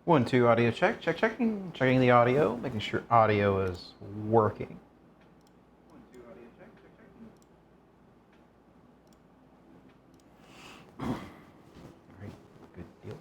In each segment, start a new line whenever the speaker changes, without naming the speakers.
1, 2, audio check. Checking the audio, making sure audio is working. 1, 2, audio check. All right, good deal.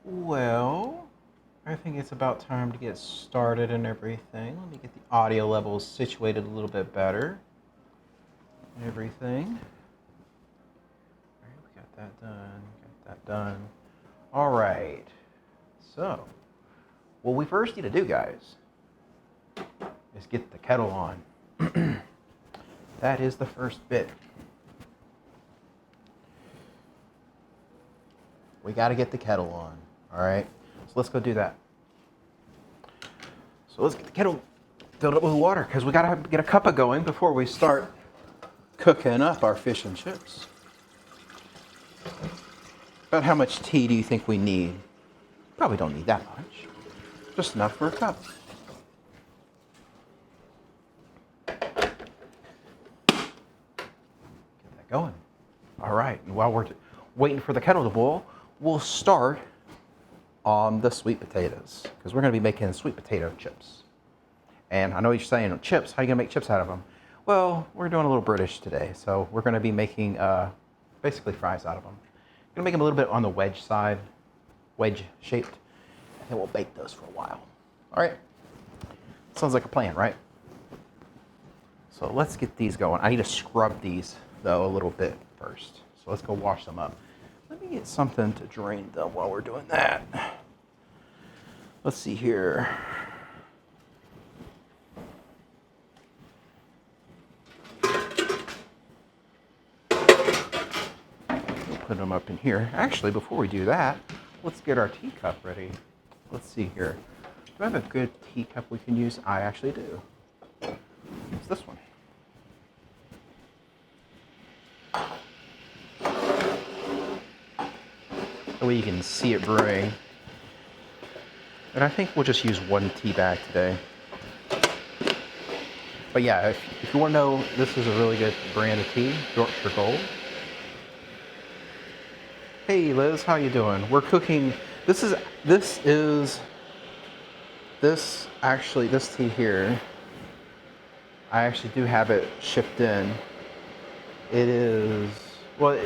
Well, I think it's about time to get started and everything. Let me get the audio levels situated a little bit better and everything. All right, we got that done. All right, so what we first need to do, guys, is get the kettle on. That is the first bit. We got to get the kettle on. All right, so let's go do that. So let's get the kettle filled up with water because we got to get a cuppa going before we start cooking up our fish and chips. About how much tea do you think we need? Probably don't need that much. Just enough for a cup. Get that going. All right, and while we're waiting for the kettle to boil, we'll start on the sweet potatoes because we're going to be making sweet potato chips. And I know you're saying, chips, how are you going to make chips out of them? Well, we're doing a little British today, so we're going to be making basically fries out of them. Going to make them a little bit on the wedge side, wedge shaped, and then we'll bake those for a while. All right, sounds like a plan, right? So let's get these going. I need to scrub these though a little bit first. So let's go wash them up. Let me get something to drain them while we're doing that. Let's see here. Put them up in here. Actually, before we do that, let's get our teacup ready. Let's see here. Do I have a good teacup we can use? I actually do. It's this one. That way you can see it brewing. And I think we'll just use one tea bag today. But yeah, if you want to know, this is a really good brand of tea, Yorkshire Gold. Hey Liz, how you doing? We're cooking. This tea here. I actually do have it shipped in. It is, well,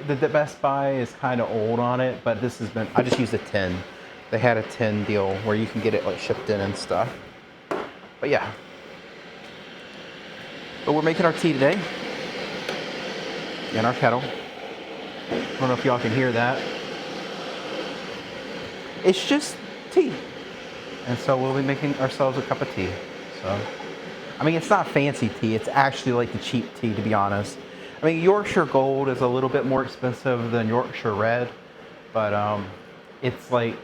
the Best Buy is kind of old on it, but this has been, I just used a tin. They had a tin deal where you can get it like shipped in and stuff. But yeah. But we're making our tea today in our kettle. I don't know if y'all can hear that. It's just tea. And so we'll be making ourselves a cup of tea. So, I mean, it's not fancy tea. It's actually like the cheap tea, to be honest. I mean, Yorkshire Gold is a little bit more expensive than Yorkshire Red, but it's like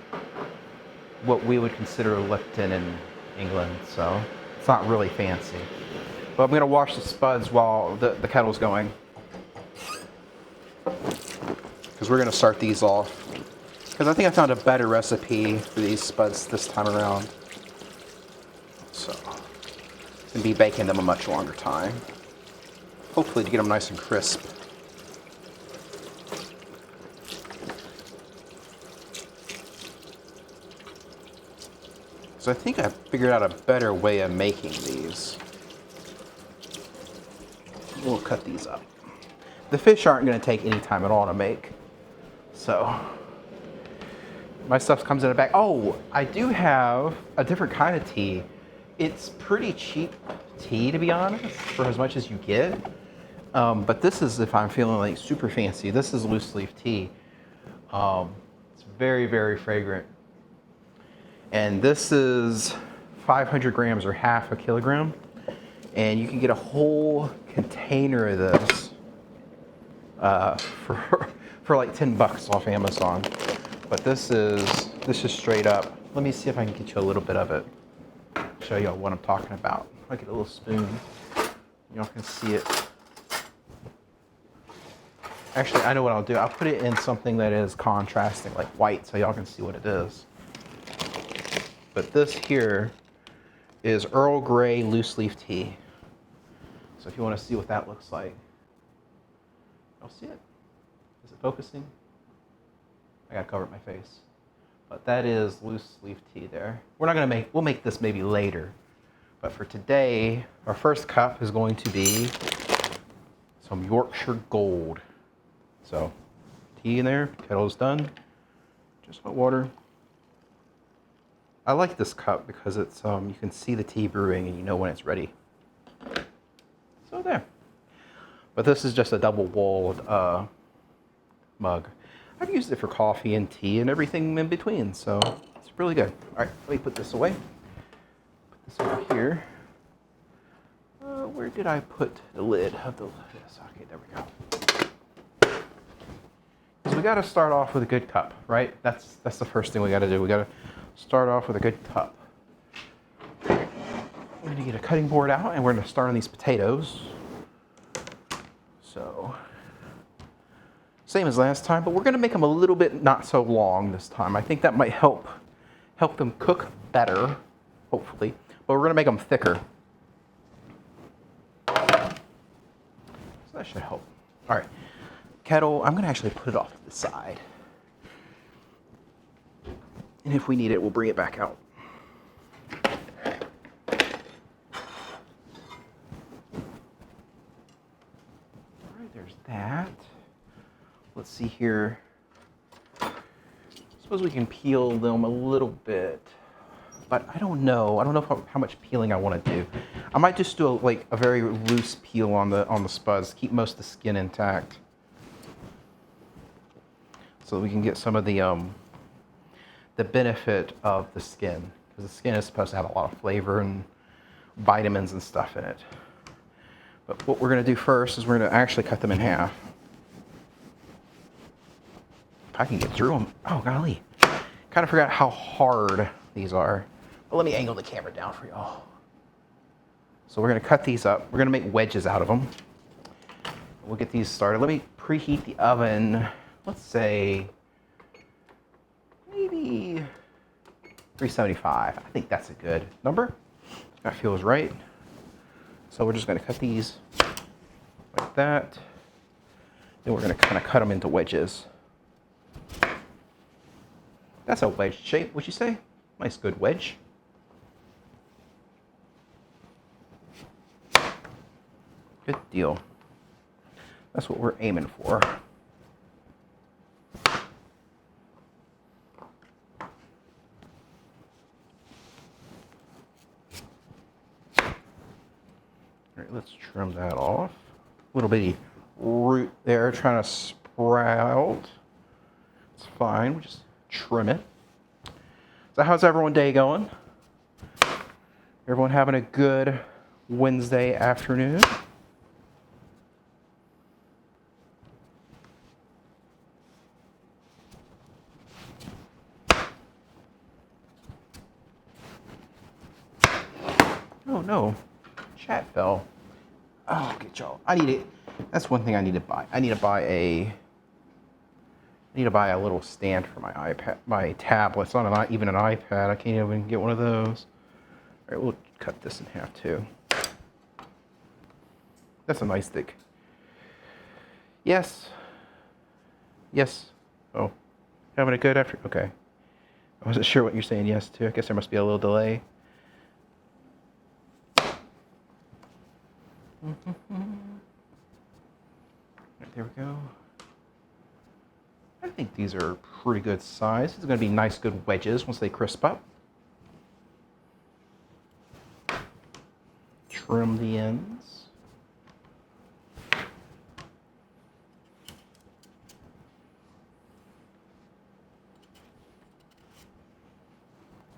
what we would consider Lipton in England, so it's not really fancy. But I'm gonna wash the spuds while the kettle's going, because we're gonna start these off. Because I think I found a better recipe for these spuds this time around. So, and be baking them a much longer time. Hopefully to get them nice and crisp. So I think I figured out a better way of making these. We'll cut these up. The fish aren't going to take any time at all to make. So, my stuff comes in a bag. Oh, I do have a different kind of tea. It's pretty cheap tea, to be honest, for as much as you get. But this is, if I'm feeling like super fancy, this is loose leaf tea. It's very, very fragrant. And this is 500 grams or half a kilogram. And you can get a whole container of this for like 10 bucks off Amazon. But this is straight up. Let me see if I can get you a little bit of it. Show y'all what I'm talking about. I'll get a little spoon. Y'all can see it. Actually, I know what I'll do. I'll put it in something that is contrasting, like white, so y'all can see what it is. But this here is Earl Grey loose leaf tea. So if you want to see what that looks like, I'll see it. Is it focusing? I gotta cover my face. But that is loose leaf tea there. We'll make this maybe later. But for today, our first cup is going to be some Yorkshire Gold. So, tea in there, kettle's done. Just hot water. I like this cup because it's you can see the tea brewing and you know when it's ready. So there. But this is just a double-walled mug. I've used it for coffee and tea and everything in between, so it's really good. All right, let me put this away. Put this over here. Where did I put the lid of the socket? There we go. So we got to start off with a good cup, right? That's the first thing we got to do. We got to start off with a good cup. We're going to get a cutting board out, and we're going to start on these potatoes. So, same as last time, but we're going to make them a little bit not so long this time. I think that might help them cook better, hopefully. But we're going to make them thicker. So that should help. All right. Kettle, I'm going to actually put it off to the side. And if we need it, we'll bring it back out. All right, there's that. Let's see here. Suppose we can peel them a little bit, but I don't know. I don't know how much peeling I want to do. I might just do a very loose peel on the spuds, keep most of the skin intact, so that we can get some of the benefit of the skin, because the skin is supposed to have a lot of flavor and vitamins and stuff in it. But what we're going to do first is we're going to actually cut them in half. If I can get through them. Oh, golly. Kind of forgot how hard these are. But let me angle the camera down for y'all. So we're going to cut these up. We're going to make wedges out of them. We'll get these started. Let me preheat the oven. Let's say maybe 375. I think that's a good number. That feels right. So we're just going to cut these like that. Then we're going to kind of cut them into wedges. That's a wedge shape, would you say? Nice, good wedge. Good deal. That's what we're aiming for. All right, let's trim that off. Little bitty root there trying to sprout. It's fine, we'll just trim it. So how's everyone's day going? Everyone having a good Wednesday afternoon? Oh no, chat fell. Oh, get y'all. I need it. That's one thing I need to buy. I need to buy a little stand for my iPad, my tablet. It's not even an iPad. I can't even get one of those. All right, we'll cut this in half too. That's a nice thick. Yes. Yes. Oh, having a good after. Okay. I wasn't sure what you're saying yes to. I guess there must be a little delay. Right, there we go. I think these are pretty good size. It's going to be nice, good wedges once they crisp up. Trim the ends.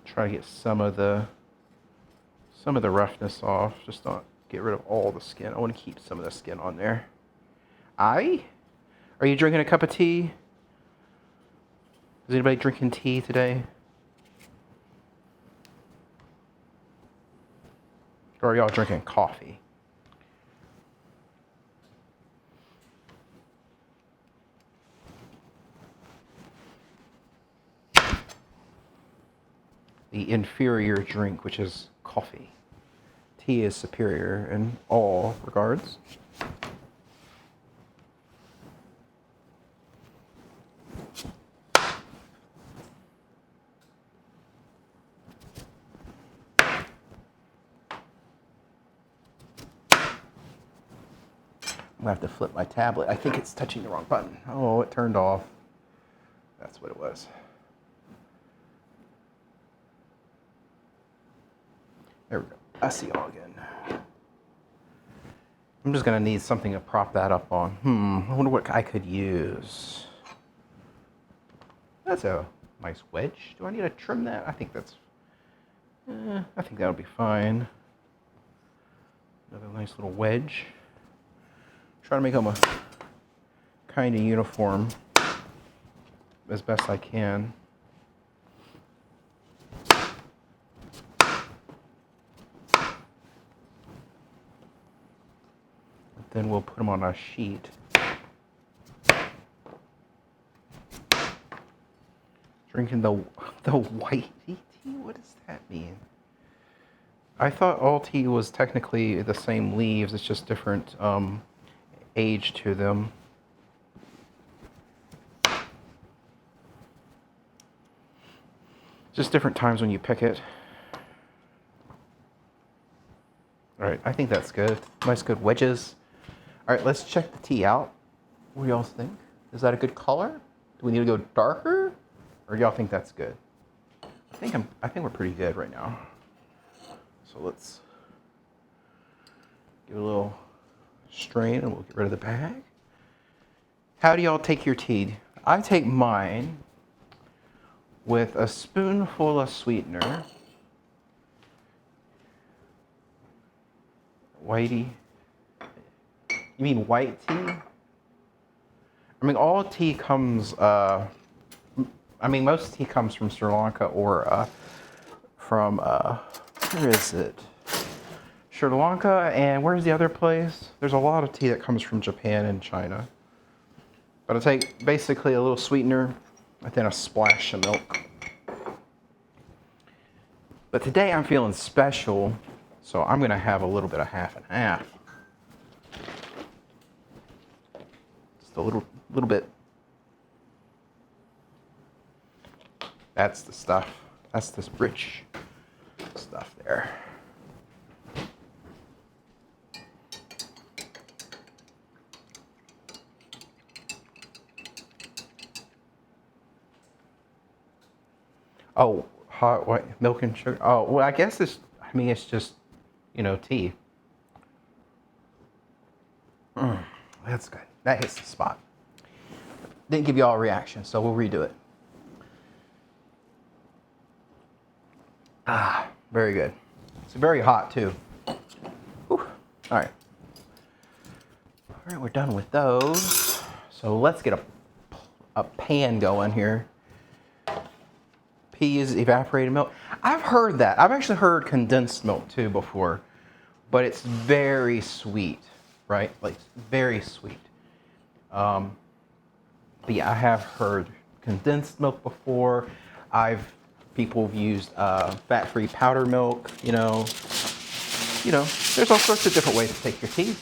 Try to get some of the roughness off. Just not get rid of all the skin. I want to keep some of the skin on there. Are you drinking a cup of tea? Is anybody drinking tea today? Or are y'all drinking coffee? The inferior drink, which is coffee. Tea is superior in all regards. I'm gonna have to flip my tablet. I think it's touching the wrong button. Oh, it turned off. That's what it was. There we go. I see y'all again. I'm just gonna need something to prop that up on. I wonder what I could use. That's a nice wedge. Do I need to trim that? I think that's, I think that'll be fine. Another nice little wedge. Try to make them a kind of uniform as best I can. Then we'll put them on a sheet. Drinking the white tea? What does that mean? I thought all tea was technically the same leaves. It's just different age to them. Just different times when you pick it. All right, I think that's good. Nice, good wedges. All right, let's check the tea out. What do y'all think? Is that a good color? Do we need to go darker? Or do y'all think that's good? I think we're pretty good right now. So let's give it a little strain and we'll get rid of the bag. How do y'all take your tea? I take mine with a spoonful of sweetener. Whitey. You mean white tea? I mean, all tea comes, most tea comes from Sri Lanka or from, where is it? Sri Lanka, and where's the other place? There's a lot of tea that comes from Japan and China. But I take basically a little sweetener and then a splash of milk. But today I'm feeling special So I'm going to have a little bit of half and half. Just a little bit. That's the stuff. That's this rich stuff there. Oh, hot white milk and sugar. Oh, well, I guess it's just, tea. That's good. That hits the spot. Didn't give you all a reaction, so we'll redo it. Ah, very good. It's very hot too. Whew. All right. All right, we're done with those. So let's get a pan going here. Peas, evaporated milk. I've heard that. I've actually heard condensed milk too before, but it's very sweet, right? Like very sweet. But yeah, I have heard condensed milk before. People have used fat-free powder milk. There's all sorts of different ways to take your tea,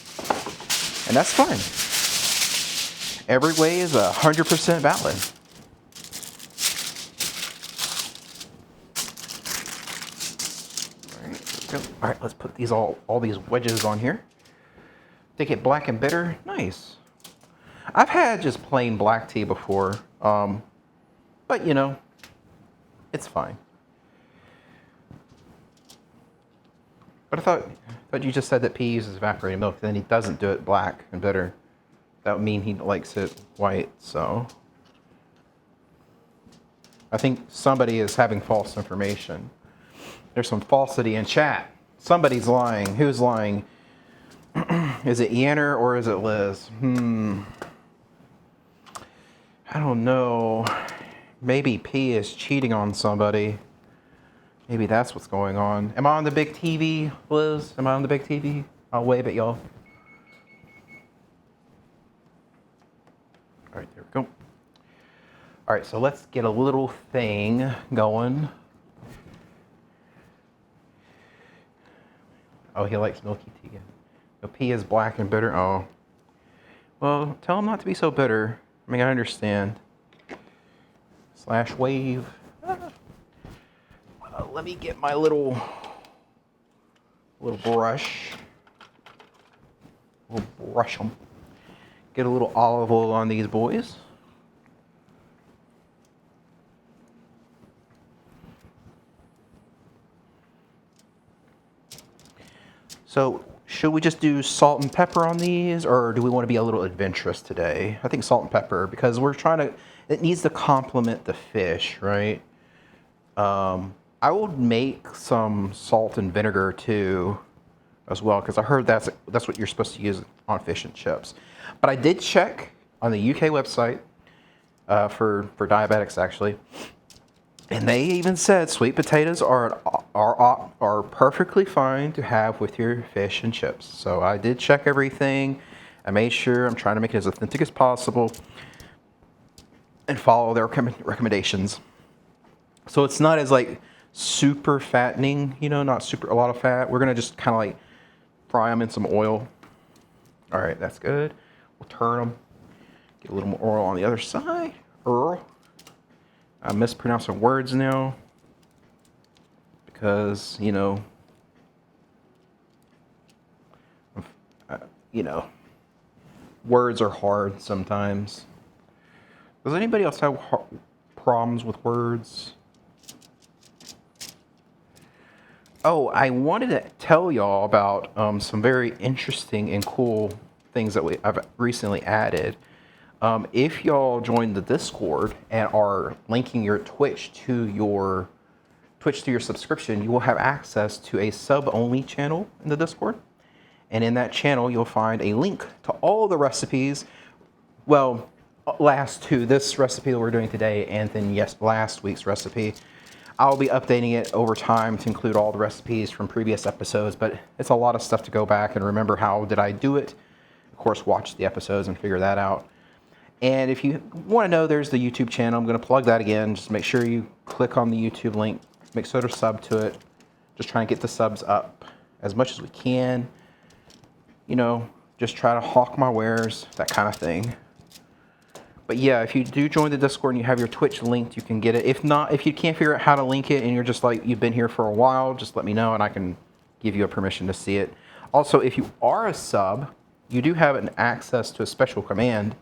and that's fine. Every way is 100% valid. All right, let's put all these wedges on here. They get black and bitter. Nice. I've had just plain black tea before, but it's fine. But I thought you just said that P uses evaporated milk, then he doesn't do it black and bitter. That would mean he likes it white, so I think somebody is having false information. There's some falsity in chat. Somebody's lying. Who's lying? Is it Yanner or is it Liz? I don't know. Maybe P is cheating on somebody. Maybe that's what's going on. Am I on the big TV, Liz? Am I on the big TV? I'll wave at y'all. All right, there we go. All right, so let's get a little thing going. Oh, he likes milky tea. The P is black and bitter. Oh. Well, tell him not to be so bitter. I mean, I understand. Slash wave. Let me get my little brush. We'll brush them. Get a little olive oil on these boys. So, should we just do salt and pepper on these, or do we want to be a little adventurous today? I think salt and pepper, because it needs to complement the fish, right? I will make some salt and vinegar too, as well, because I heard that's what you're supposed to use on fish and chips. But I did check on the UK website for diabetics, actually. And they even said sweet potatoes are perfectly fine to have with your fish and chips. So I did check everything. I made sure I'm trying to make it as authentic as possible and follow their recommendations. So it's not as like super fattening, not super a lot of fat. We're gonna just kind of like fry them in some oil. All right, that's good. We'll turn them. Get a little more oil on the other side. I'm mispronouncing words now because, words are hard sometimes. Does anybody else have problems with words? Oh, I wanted to tell y'all about some very interesting and cool things that I've recently added. If y'all join the Discord and are linking your Twitch to your subscription, you will have access to a sub-only channel in the Discord. And in that channel, you'll find a link to all the recipes. Well, last two, this recipe that we're doing today, and then last week's recipe. I'll be updating it over time to include all the recipes from previous episodes, but it's a lot of stuff to go back and remember how did I do it. Of course, watch the episodes and figure that out. And if you want to know, there's the YouTube channel. I'm going to plug that again. Just make sure you click on the YouTube link. Make sure to sub to it. Just trying to get the subs up as much as we can. You know, just try to hawk my wares, that kind of thing. But yeah, if you do join the Discord and you have your Twitch linked, you can get it. If not, if you can't figure out how to link it and you're just like, you've been here for a while, just let me know and I can give you a permission to see it. Also, if you are a sub, you do have an access to a special command.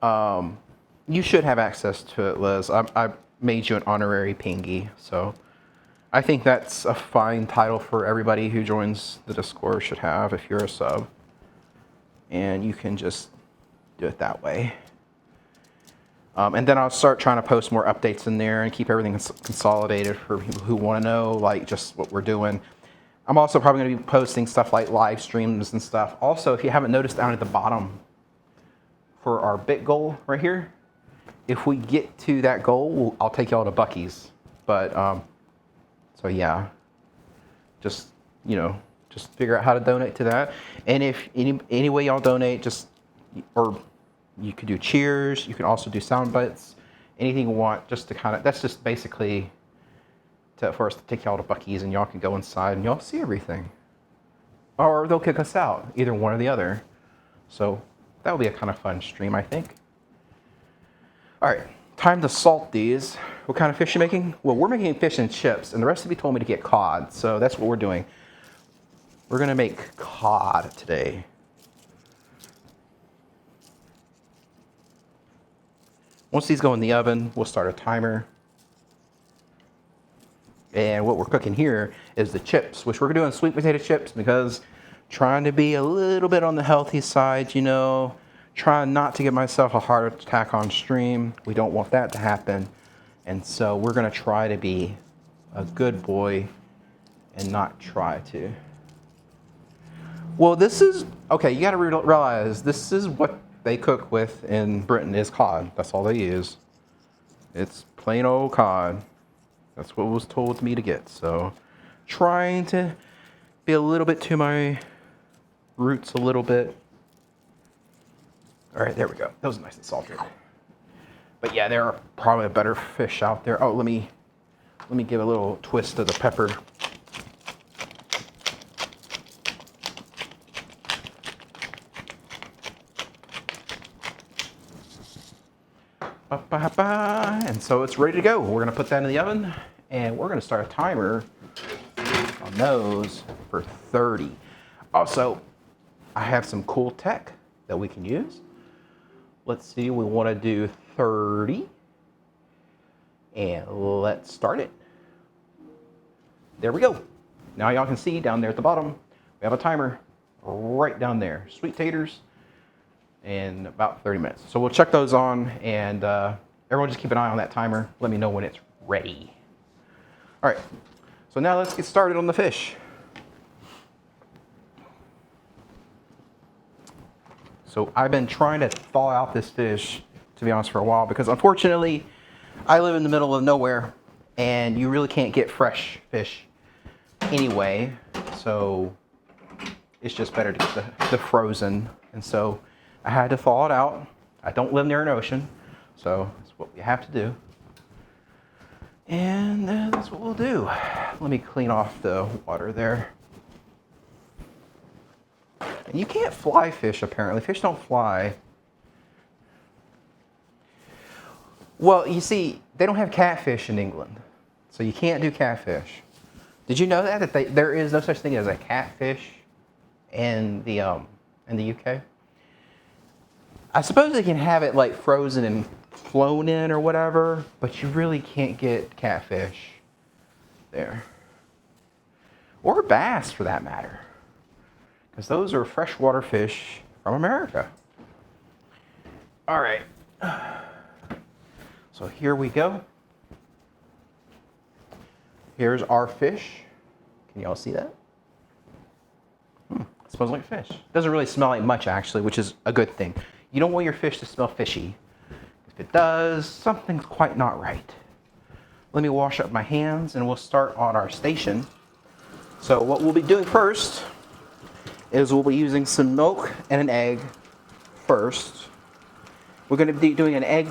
You should have access to it, Liz. I made you an honorary pingy, so I think that's a fine title for everybody who joins the Discord should have if you're a sub. And you can just do it that way. And then I'll start trying to post more updates in there and keep everything consolidated for people who want to know, like, just what we're doing. I'm also probably going to be posting stuff like live streams and stuff. Also, if you haven't noticed down at the bottom for our bit goal right here, if we get to that goal, I'll take y'all to Buc-ee's. But, so yeah, just, you know, just figure out how to donate to that. And if any way y'all donate, just, or you could do cheers. You can also do sound bites. Anything you want, just to kind of, that's just basically for us to take y'all to Buc-ee's and y'all can go inside and y'all see everything. Or they'll kick us out, either one or the other. So that will be a kind of fun stream, I think. All right, time to salt these. What kind of fish are you making? Well, we're making fish and chips, and the recipe told me to get cod, so that's what we're doing. We're gonna make cod today. Once these go in the oven, we'll start a timer. And what we're cooking here is the chips, which we're doing sweet potato chips because trying to be a little bit on the healthy side, you know, trying not to give myself a heart attack on stream. We don't want that to happen. And so we're gonna try to be a good boy and not try to. Well, this is, okay, you gotta realize this is what they cook with in Britain is cod. That's all they use. It's plain old cod. That's what was told to me to get. So trying to be a little bit to my roots a little bit. All right, there we go. That was nice and salted. But yeah, there are probably better fish out there. Oh, let me give a little twist to the pepper. And so it's ready to go. We're gonna put that in the oven and we're gonna start a timer on those for 30. Also, I have some cool tech that we can use. Let's see, we wanna do 30 and let's start it. There we go. Now y'all can see down there at the bottom, we have a timer right down there. Sweet taters. In about 30 minutes. So we'll check those on and everyone just keep an eye on that timer. Let me know when it's ready. All right, so now let's get started on the fish. So I've been trying to thaw out this fish, to be honest, for a while because unfortunately I live in the middle of nowhere and you really can't get fresh fish anyway. So it's just better to get the frozen. And so I had to thaw it out. I don't live near an ocean, so that's what we have to do. And that's what we'll do. Let me clean off the water there. And you can't fly fish, apparently. Fish don't fly. Well, you see, they don't have catfish in England, so you can't do catfish. Did you know that there is no such thing as a catfish in the UK? I suppose they can have it like frozen and flown in or whatever, but you really can't get catfish there. Or bass for that matter. Because those are freshwater fish from America. All right. So here we go. Here's our fish. Can y'all see that? It smells like fish. Doesn't really smell like much actually, which is a good thing. You don't want your fish to smell fishy. If it does, something's quite not right. Let me wash up my hands and we'll start on our station. So what we'll be doing first is we'll be using some milk and an egg first. We're going to be doing an egg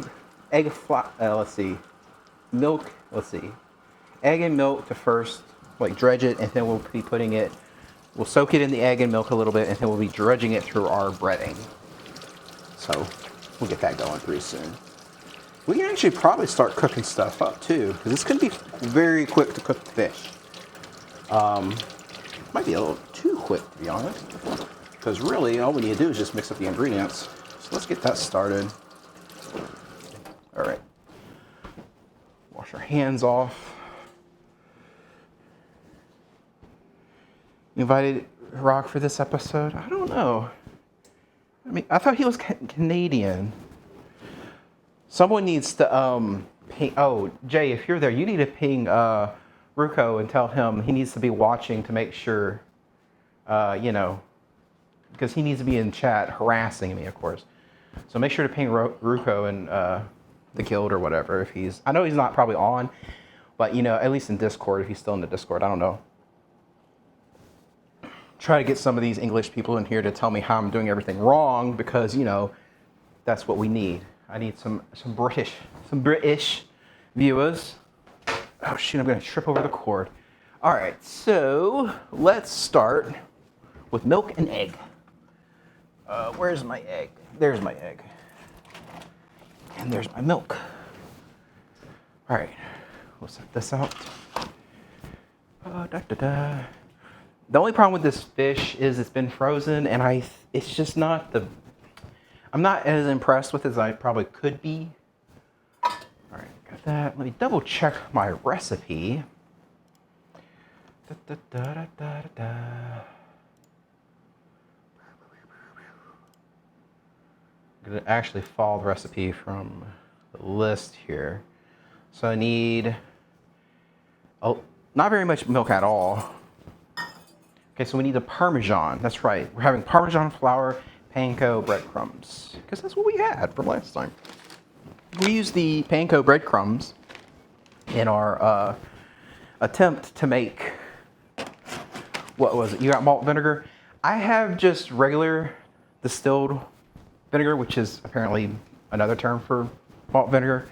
and milk to first, like dredge it, and then we'll be putting it We'll soak it in the egg and milk a little bit, and then we'll be dredging it through our breading. So we'll get that going pretty soon. We can actually probably start cooking stuff up too, because it's going to be very quick to cook the fish. Might be a little too quick, to be honest, because really all we need to do is just mix up the ingredients. So let's get that started. All right. Wash our hands off. You invited Rock for this episode? I don't know. I mean, I thought he was Canadian. Someone needs to ping. Oh, Jay, if you're there, you need to ping Ruko and tell him he needs to be watching to make sure, you know, because he needs to be in chat harassing me, of course. So make sure to ping Ruko and the guild or whatever if he's. I know he's not probably on, but you know, at least in Discord, if he's still in the Discord, I don't know. Try to get some of these English people in here to tell me how I'm doing everything wrong, because you know that's what we need. I need some British viewers. Oh shoot, I'm gonna trip over the cord. All right, so let's start with milk and egg. Where's my egg? There's my egg. And there's my milk. All right, we'll set this out. The only problem with this fish is it's been frozen, and it's just not the. I'm not as impressed with it as I probably could be. All right, got that. Let me double check my recipe. I'm gonna actually follow the recipe from the list here. So I need, not very much milk at all. Okay, so we need the Parmesan. That's right. We're having Parmesan flour, panko breadcrumbs, because that's what we had from last time. We used the panko breadcrumbs in our attempt to make, what was it? You got malt vinegar. I have just regular distilled vinegar, which is apparently another term for malt vinegar,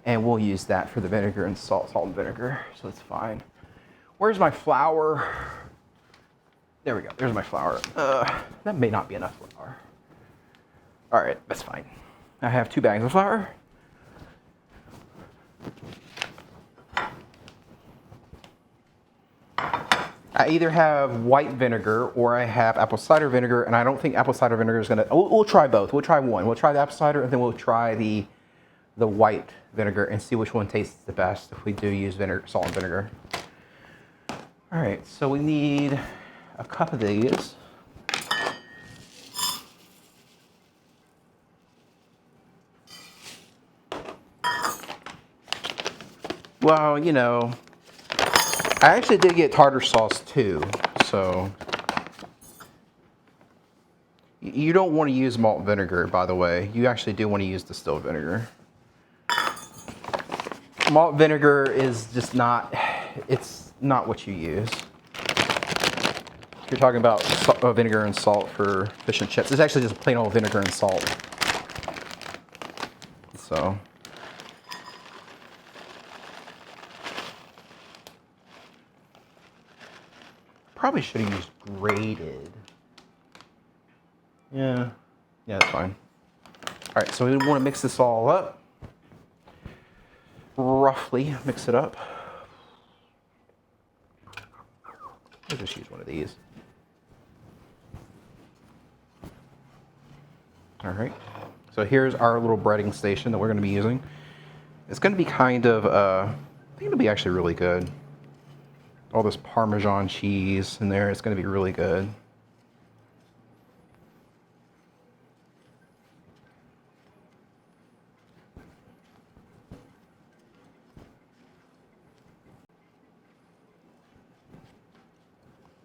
and we'll use that for the vinegar and salt and vinegar, so it's fine. Where's my flour? There we go. There's my flour. That may not be enough flour. All right, that's fine. I have 2 bags of flour. I either have white vinegar or I have apple cider vinegar, and I don't think apple cider vinegar is gonna. We'll try both. We'll try one. We'll try the apple cider, and then we'll try the white vinegar and see which one tastes the best if we do use vinegar, salt and vinegar. All right, so we need a cup of these. Well, you know, I actually did get tartar sauce too, so you don't want to use malt vinegar, by the way. You actually do want to use distilled vinegar. Malt vinegar is just not, it's not what you use. You're talking about vinegar and salt for fish and chips. It's actually just plain old vinegar and salt. So. Probably should have used grated. Yeah, that's fine. All right, so we want to mix this all up. Roughly mix it up. I'll just use one of these. All right, so here's our little breading station that we're going to be using. It's going to be kind of, I think it'll be actually really good. All this Parmesan cheese in there, it's going to be really good.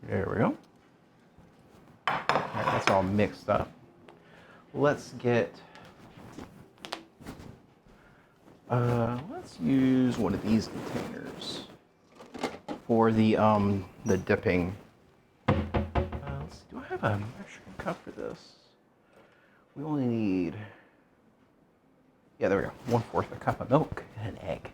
There we go. All right, that's all mixed up. Let's get, let's use one of these containers for the dipping. Let's see, do I have an extra cup for this? We only need, yeah, there we go, 1/4 a cup of milk and an egg.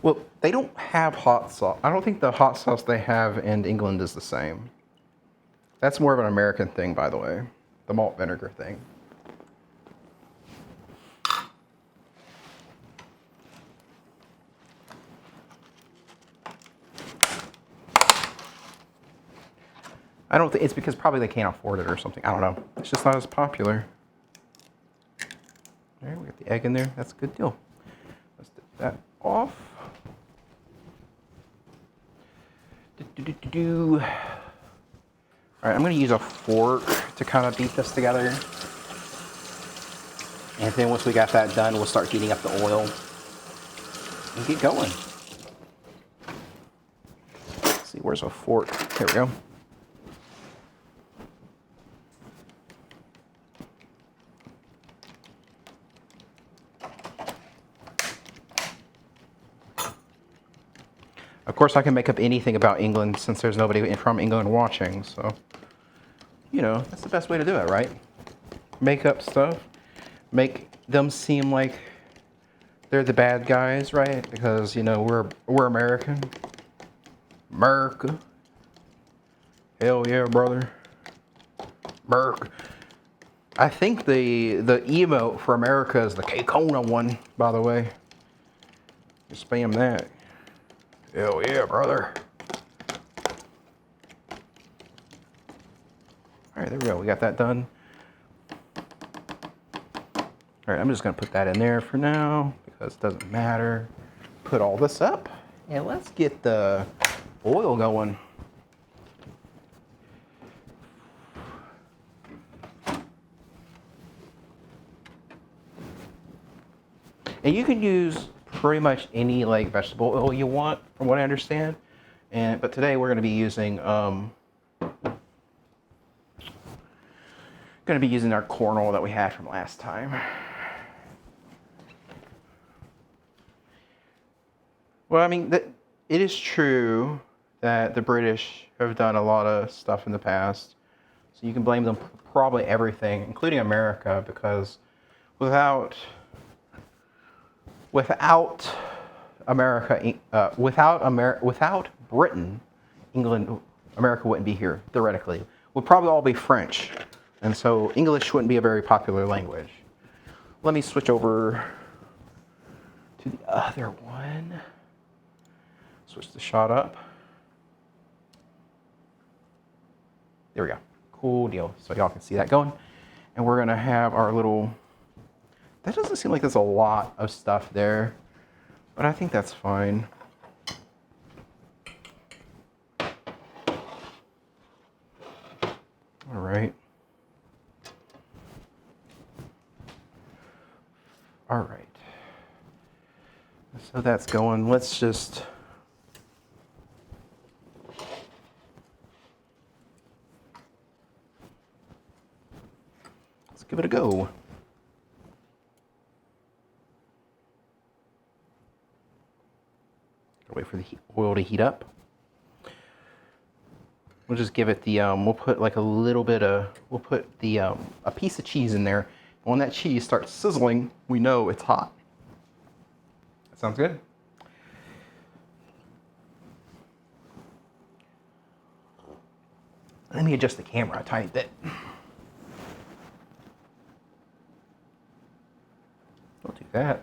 Well, they don't have hot sauce. I don't think the hot sauce they have in England is the same. That's more of an American thing, by the way. The malt vinegar thing. I don't think it's because probably they can't afford it or something. I don't know. It's just not as popular. All right, we got the egg in there. That's a good deal. Let's dip that off. All right, I'm going to use a fork to kind of beat this together. And then once we got that done, we'll start heating up the oil and get going. Let's see, where's a fork? Here we go. Of course, I can make up anything about England since there's nobody from England watching, so, you know, that's the best way to do it, right? Make up stuff, make them seem like they're the bad guys, right? Because, you know, we're American. America. Hell yeah, brother. America. I think the emote for America is the K-Kona one, by the way. Just spam that. Hell yeah, brother. All right, there we go. We got that done. All right, I'm just gonna put that in there for now because it doesn't matter. Put all this up and let's get the oil going. And you can use pretty much any like vegetable oil you want, from what I understand. But today we're going to be using our corn oil that we had from last time. Well, I mean, it is true that the British have done a lot of stuff in the past, so you can blame them for probably everything, including America, because without America, without Britain, England, America wouldn't be here, theoretically. We'd probably all be French. And so English wouldn't be a very popular language. Let me switch over to the other one. Switch the shot up. There we go. Cool deal. So y'all can see that going. And we're gonna have our little, that doesn't seem like there's a lot of stuff there, but I think that's fine. All right. All right. So that's going. Let's just give it a go. Wait for the oil to heat up. We'll just give it the, we'll put like a little bit of, we'll put the, a piece of cheese in there. When that cheese starts sizzling, we know it's hot. That sounds good. Let me adjust the camera a tiny bit. I'll do that.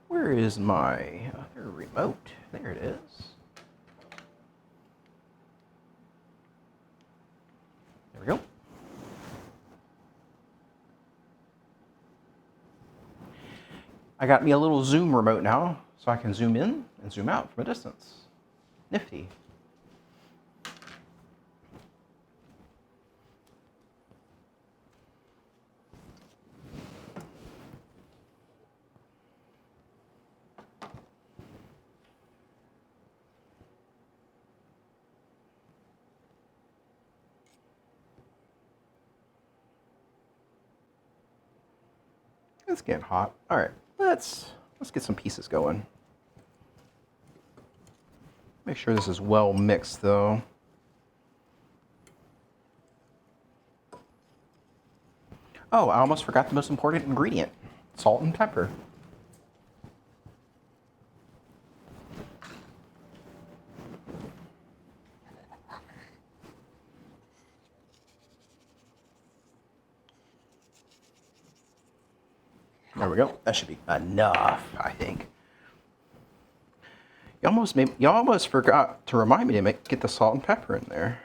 Where is my other remote? There it is. There we go. I got me a little zoom remote now, so I can zoom in and zoom out from a distance. Nifty. It's getting hot. All right, let's get some pieces going. Make sure this is well mixed though. Oh, I almost forgot the most important ingredient, salt and pepper. There we go. That should be enough, I think. You almost forgot to remind me to get the salt and pepper in there.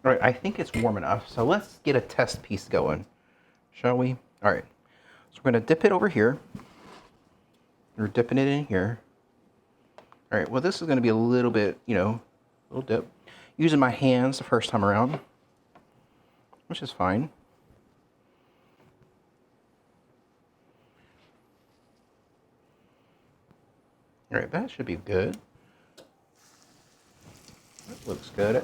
All right, I think it's warm enough. So let's get a test piece going, shall we? All right. So we're gonna dip it over here. We're dipping it in here. All right. Well, this is gonna be a little bit, a little dip. Using my hands the first time around, which is fine. All right, that should be good. That looks good.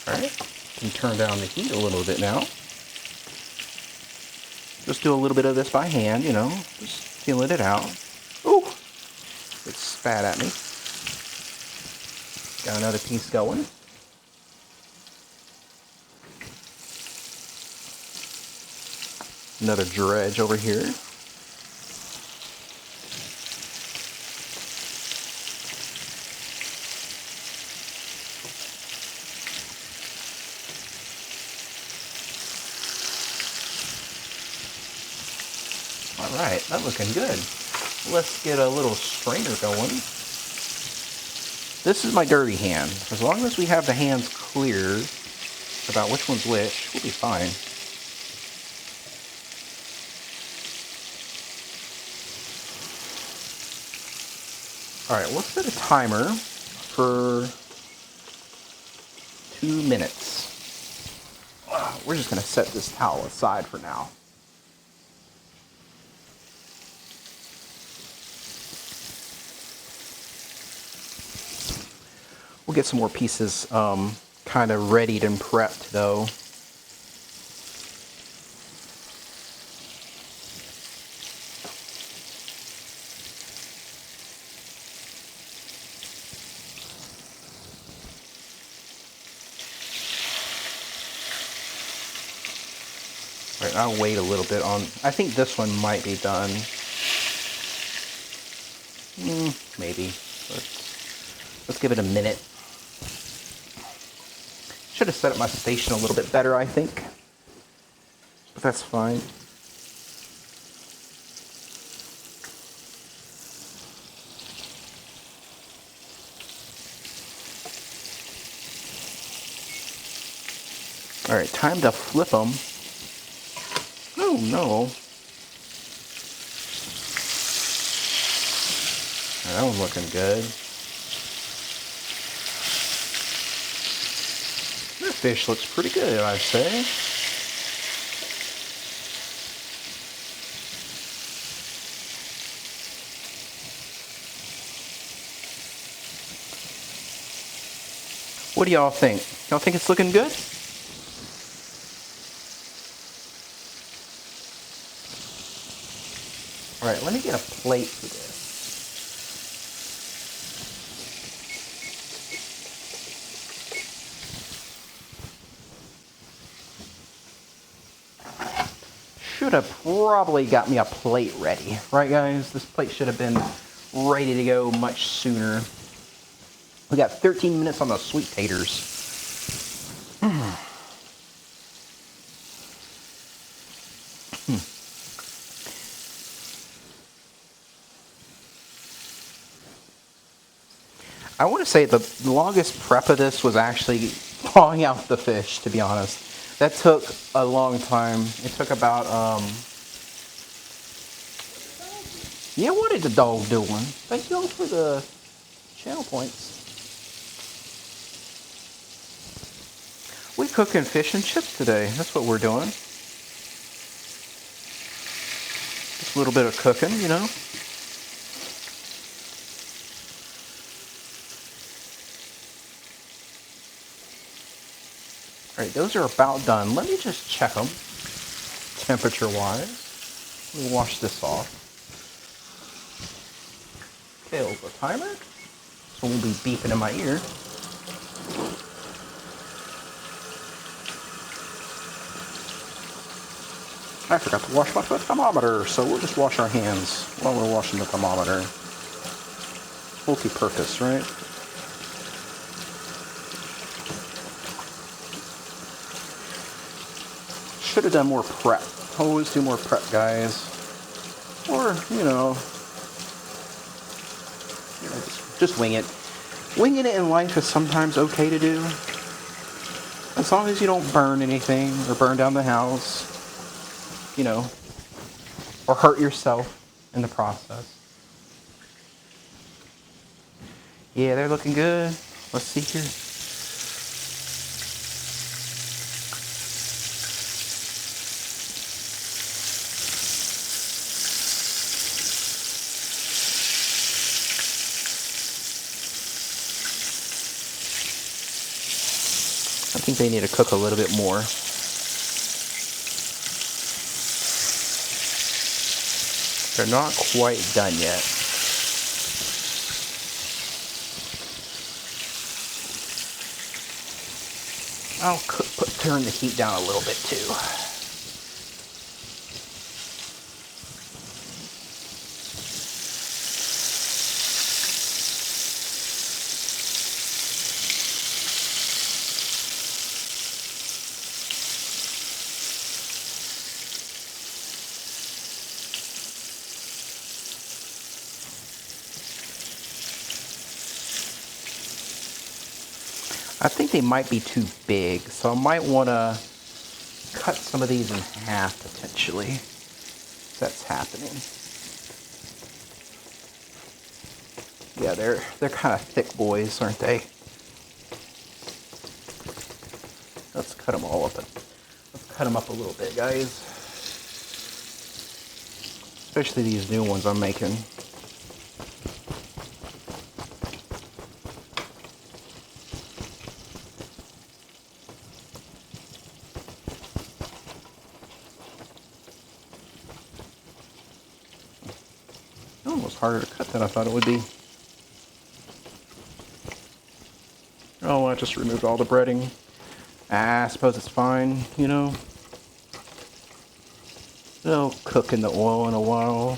All right, can turn down the heat a little bit now. Just do a little bit of this by hand, just feeling it out. Ooh, it spat at me. Got another piece going. Another dredge over here. All right, that's looking good. Let's get a little strainer going. This is my dirty hand. As long as we have the hands clear about which one's which, we'll be fine. All right, let's set a timer for 2 minutes. We're just gonna set this towel aside for now. We'll get some more pieces kind of readied and prepped though. All right, I'll wait a little bit on, I think this one might be done. Maybe. Let's give it a minute. Should have set up my station a little bit better, I think. But that's fine. All right, time to flip them. Oh no. That one's looking good. That fish looks pretty good, I'd say. What do y'all think? Y'all think it's looking good? All right, let me get a plate for this. Should have probably got me a plate ready. Right, guys? This plate should have been ready to go much sooner. We got 13 minutes on the sweet taters. I want to say the longest prep of this was actually thawing out the fish, to be honest. That took a long time. It took about, yeah, what is the dog doing? Thank you all for the channel points. We're cooking fish and chips today. That's what we're doing. Just a little bit of cooking, you know. All right, those are about done. Let me just check them temperature-wise. Let me wash this off. Okay, over timer. So we'll be beeping in my ear. I forgot to wash my thermometer, so we'll just wash our hands while we're washing the thermometer. Multi-purpose, right? Should have done more prep. Always do more prep, guys. Or, just wing it. Winging it in life is sometimes okay to do. As long as you don't burn anything or burn down the house, or hurt yourself in the process. Yeah, they're looking good. Let's see here. I think they need to cook a little bit more. They're not quite done yet. I'll turn the heat down a little bit too. I think they might be too big, so I might want to cut some of these in half potentially. That's happening. Yeah, they're kind of thick boys, aren't they? Let's cut them all up. Let's cut them up a little bit, guys. Especially these new ones I'm making. Almost harder to cut than I thought it would be. Oh, I just removed all the breading. I suppose it's fine, They'll cook in the oil in a while.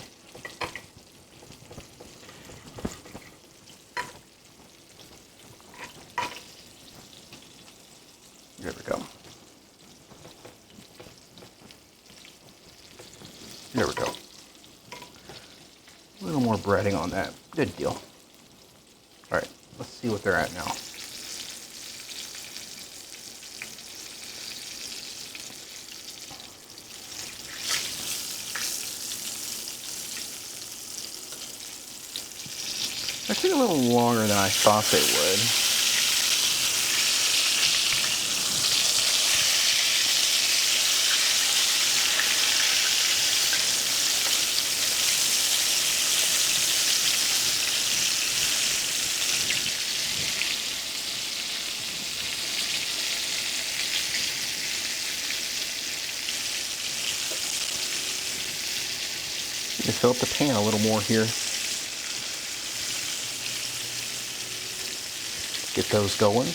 There we go. There we go. A little more breading on that. Good deal. All right, let's see what they're at now. They took a little longer than I thought they would. You can fill up the pan a little more here. Get those going.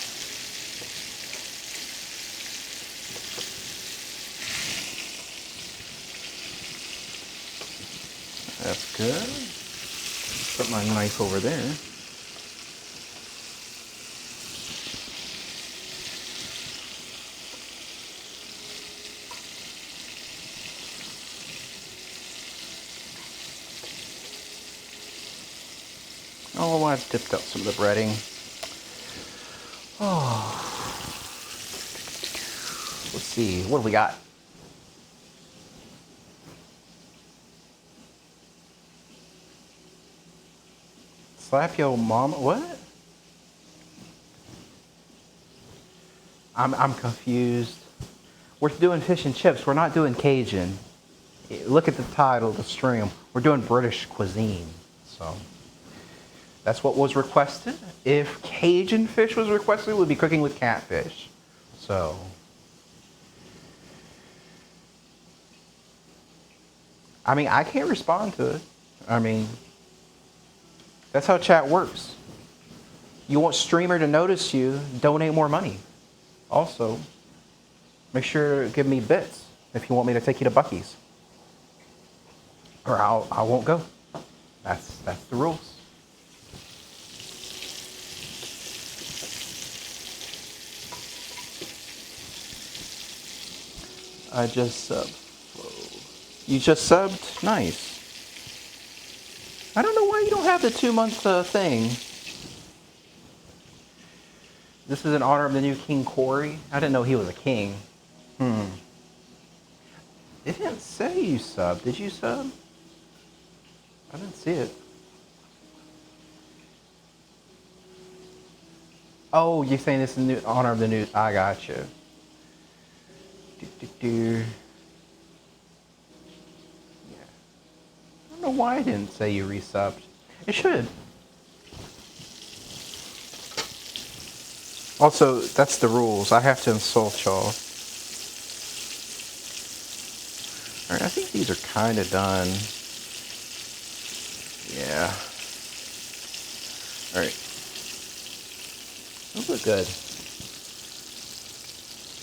That's good. Put my knife over there. Oh, I've dipped up some of the breading. Oh. Let's see, what do we got? Slap your mama, what? I'm confused. We're doing fish and chips, we're not doing Cajun. Look at the title of the stream. We're doing British cuisine, so. That's what was requested. If Cajun fish was requested, we'd be cooking with catfish. So, I mean, I can't respond to it. I mean, that's how chat works. You want streamer to notice you, donate more money. Also, make sure to give me bits if you want me to take you to Buc-ee's. or I won't go. That's the rules. I just subbed. Whoa. You just subbed? Nice. I don't know why you don't have the 2-month thing. This is in honor of the new King Corey. I didn't know he was a king. It didn't say you subbed. Did you sub? I didn't see it. Oh, you're saying this is in honor of the new... I got you. Yeah. I don't know why I didn't say you resubbed. It should. Also, that's the rules. I have to insult y'all. Alright, I think these are kind of done. Yeah. Alright. Those look good.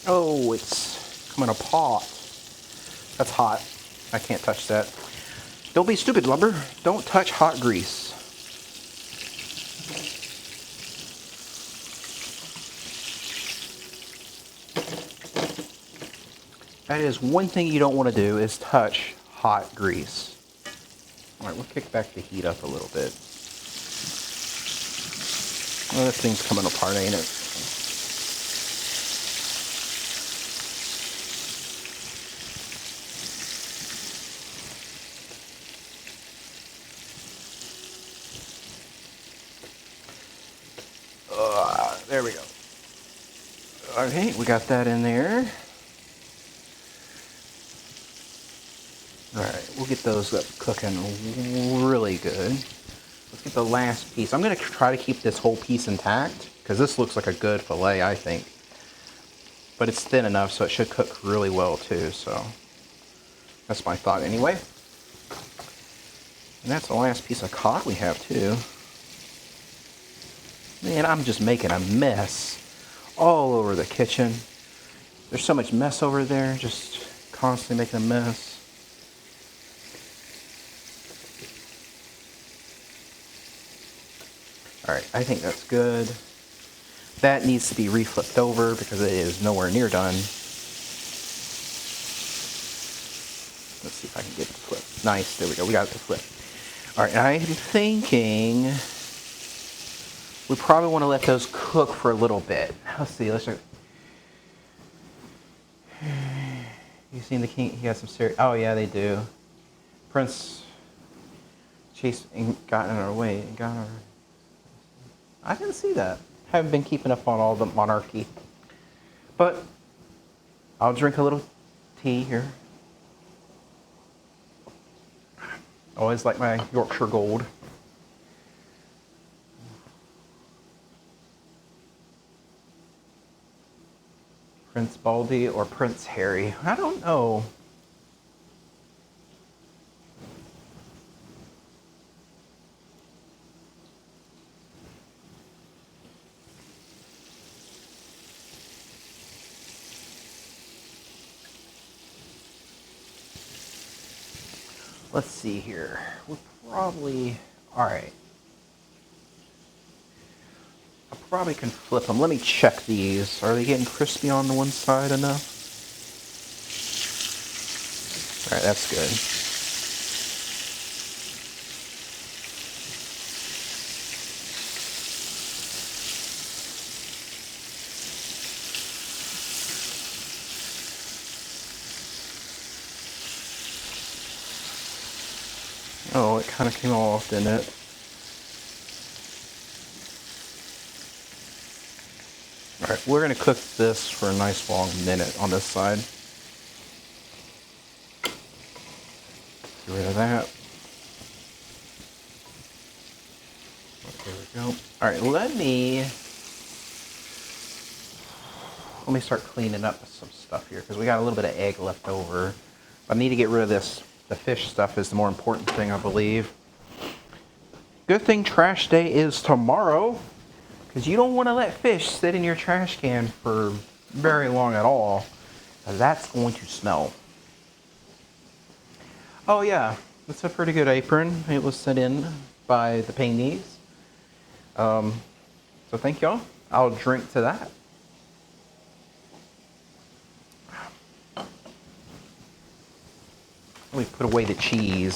Oh, it's coming apart. That's hot. I can't touch that. Don't be stupid, lumber. Don't touch hot grease. That is one thing you don't want to do, is touch hot grease. Alright, we'll kick back the heat up a little bit. Well, this thing's coming apart, ain't it? There we go. Okay, we got that in there. Alright, we'll get those up cooking really good. Let's get the last piece. I'm going to try to keep this whole piece intact, because this looks like a good fillet, I think. But it's thin enough, so it should cook really well too, so that's my thought anyway. And that's the last piece of cod we have too. Man, I'm just making a mess all over the kitchen. There's so much mess over there, just constantly making a mess. Alright, I think that's good. That needs to be reflipped over because it is nowhere near done. Let's see if I can get it to flip. Nice, there we go, we got it to flip. Alright, I'm thinking we probably want to let those cook for a little bit. Let's see, let's start. You seen the king? He has some serious. Oh yeah, they do. Prince chased and got in our way. Got our. I didn't see that. Haven't been keeping up on all the monarchy. But I'll drink a little tea here. Always like my Yorkshire Gold. Prince Baldy or Prince Harry? I don't know. Let's see here. We're probably, all right. I probably can flip them. Let me check these. Are they getting crispy on the one side enough? All right, that's good. Oh, it kind of came off, didn't it? Alright, we're going to cook this for a nice long minute on this side. Get rid of that. There we go. Alright, let me start cleaning up some stuff here, because we got a little bit of egg left over. I need to get rid of this. The fish stuff is the more important thing, I believe. Good thing trash day is tomorrow, because you don't want to let fish sit in your trash can for very long at all, because that's going to smell. Oh yeah, It's a pretty good apron. It was sent in by the paintees. So thank y'all. I'll drink to that. Let me put away the cheese.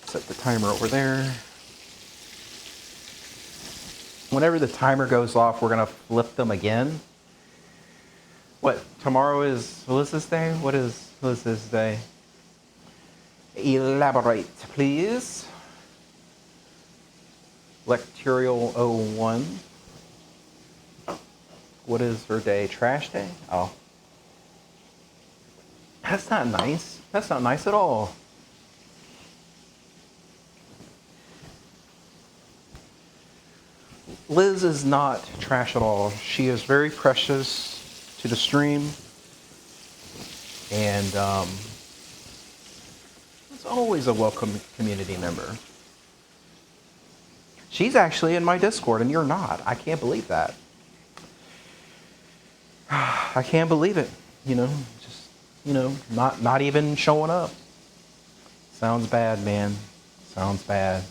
Set the timer over there. Whenever the timer goes off, we're gonna flip them again. What, tomorrow is, what is this day? What is this day? Elaborate, please. Lecturial 01. What is her day? Trash day? Oh. That's not nice. That's not nice at all. Liz is not trash at all. She is very precious to the stream. And it's always a welcome community member. She's actually in my Discord and you're not. I can't believe that. I can't believe it. You know, just, you know, not even showing up. Sounds bad, man. Sounds bad.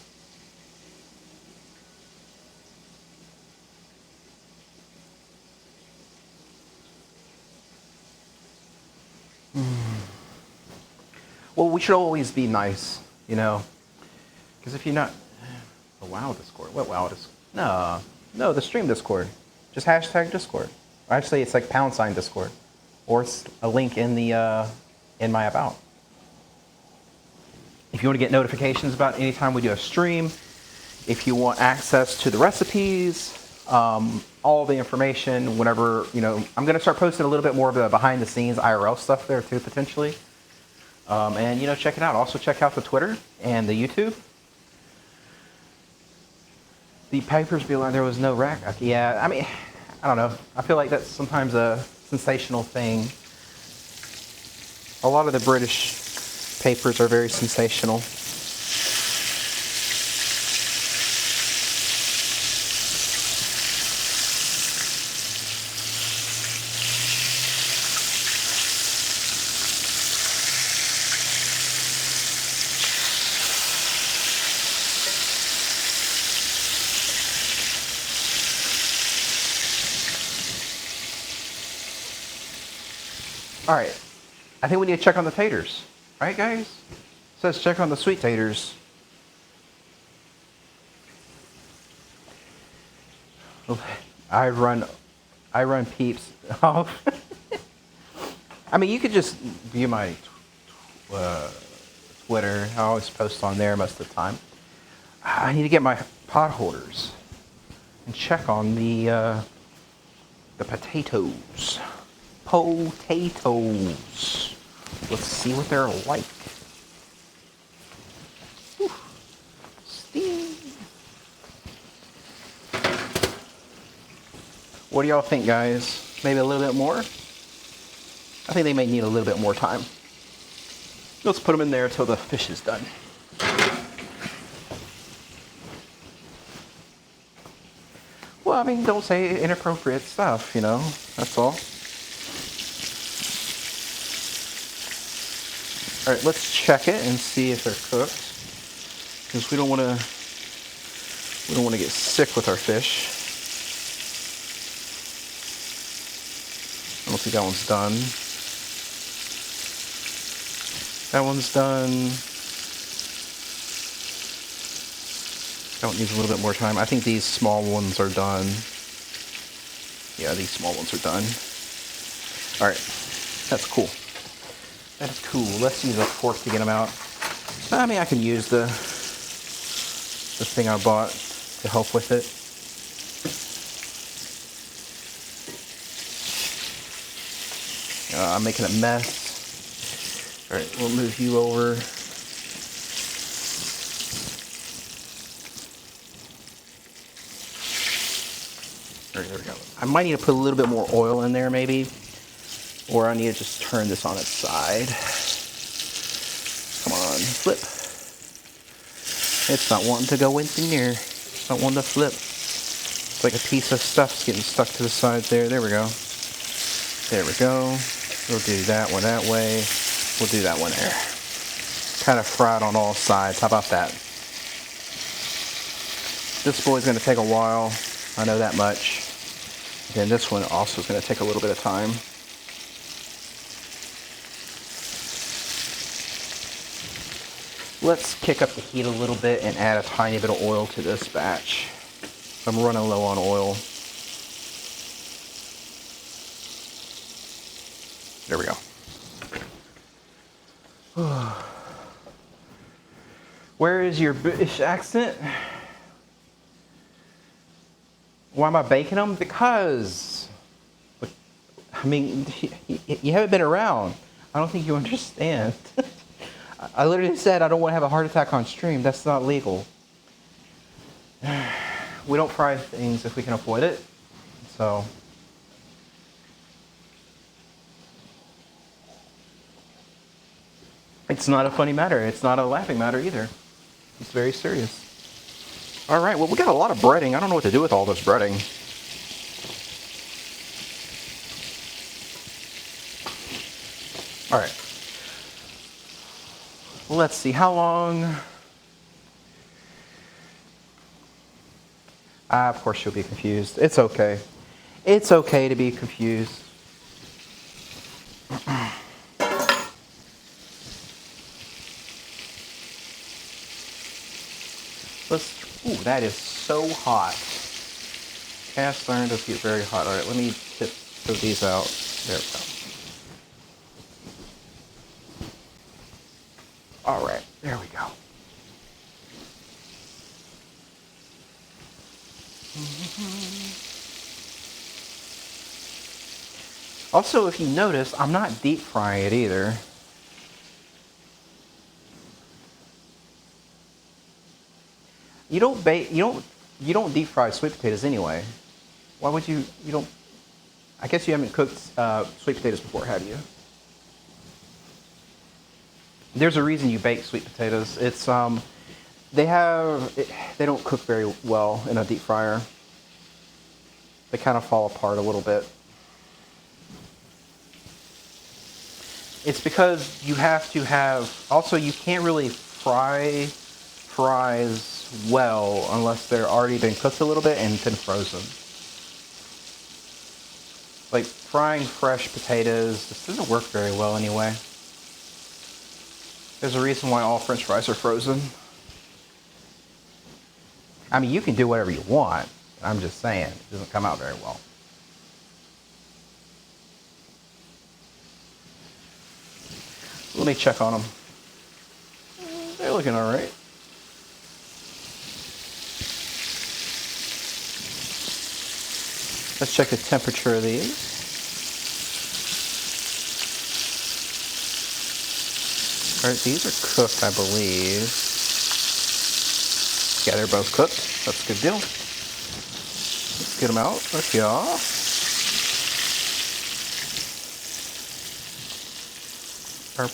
Well, we should always be nice, you know, because if you're not, the WoW Discord, what WoW Discord? No, the stream Discord, just hashtag Discord. Actually, it's like # Discord, or it's a link in the in my about. If you want to get notifications about anytime we do a stream, if you want access to the recipes, all the information, whenever, you know, I'm going to start posting a little bit more of the behind the scenes IRL stuff there too, potentially. And, you know, check it out. Also check out the Twitter and the YouTube. The papers be like, there was no wreck. Yeah, I mean, I don't know. I feel like that's sometimes a sensational thing. A lot of the British papers are very sensational. All right, I think we need to check on the taters. Right, guys? It says check on the sweet taters. I run peeps. Oh. I mean, you could just view my Twitter. I always post on there most of the time. I need to get my pot holders and check on the potatoes. Potatoes. Let's see what they're like. Whew. Steam. What do y'all think, guys? Maybe a little bit more? I think they may need a little bit more time. Let's put them in there until the fish is done. Well, I mean, don't say inappropriate stuff, you know, that's all. All right, let's check it and see if they're cooked, because we don't want to get sick with our fish. I don't think that one's done. That one's done. That one needs a little bit more time. I think these small ones are done. Yeah, these small ones are done. All right, that's cool. That's cool. Let's use a fork to get them out. I mean, I can use the thing I bought to help with it. I'm making a mess. All right, we'll move you over. All right, there we go. I might need to put a little bit more oil in there, maybe. Or I need to just turn this on its side. Come on, flip. It's not wanting to go in there. It's not wanting to flip. Looks like a piece of stuff's getting stuck to the side there. There we go. There we go. We'll do that one that way. We'll do that one there. Kind of fried on all sides. How about that? This boy's going to take a while. I know that much. Then this one also is going to take a little bit of time. Let's kick up the heat a little bit and add a tiny bit of oil to this batch. I'm running low on oil. There we go. Where is your British accent? Why am I baking them? Because, I mean, you haven't been around. I don't think you understand. I literally said I don't want to have a heart attack on stream. That's not legal. We don't fry things if we can avoid it. So, it's not a funny matter. It's not a laughing matter either. It's very serious. All right, well, we got a lot of breading. I don't know what to do with all this breading. All right. Let's see, how long? Of course she'll be confused. It's okay. It's okay to be confused. Ooh, that is so hot. Cast iron does get very hot. All right, let me throw these out. There we go. All right, there we go. Also, if you notice, I'm not deep frying it either. You don't deep fry sweet potatoes anyway. Why would you don't? I guess you haven't cooked sweet potatoes before, have you? There's a reason you bake sweet potatoes. It's they don't cook very well in a deep fryer. They kind of fall apart a little bit. It's because you have to have. Also, you can't really fry fries well unless they're already been cooked a little bit and been frozen. Like frying fresh potatoes, this doesn't work very well anyway. There's a reason why all French fries are frozen. I mean, you can do whatever you want. I'm just saying, it doesn't come out very well. Let me check on them. They're looking all right. Let's check the temperature of these. All right, these are cooked, I believe. Yeah, they're both cooked. That's a good deal. Let's get them out. Let's go. We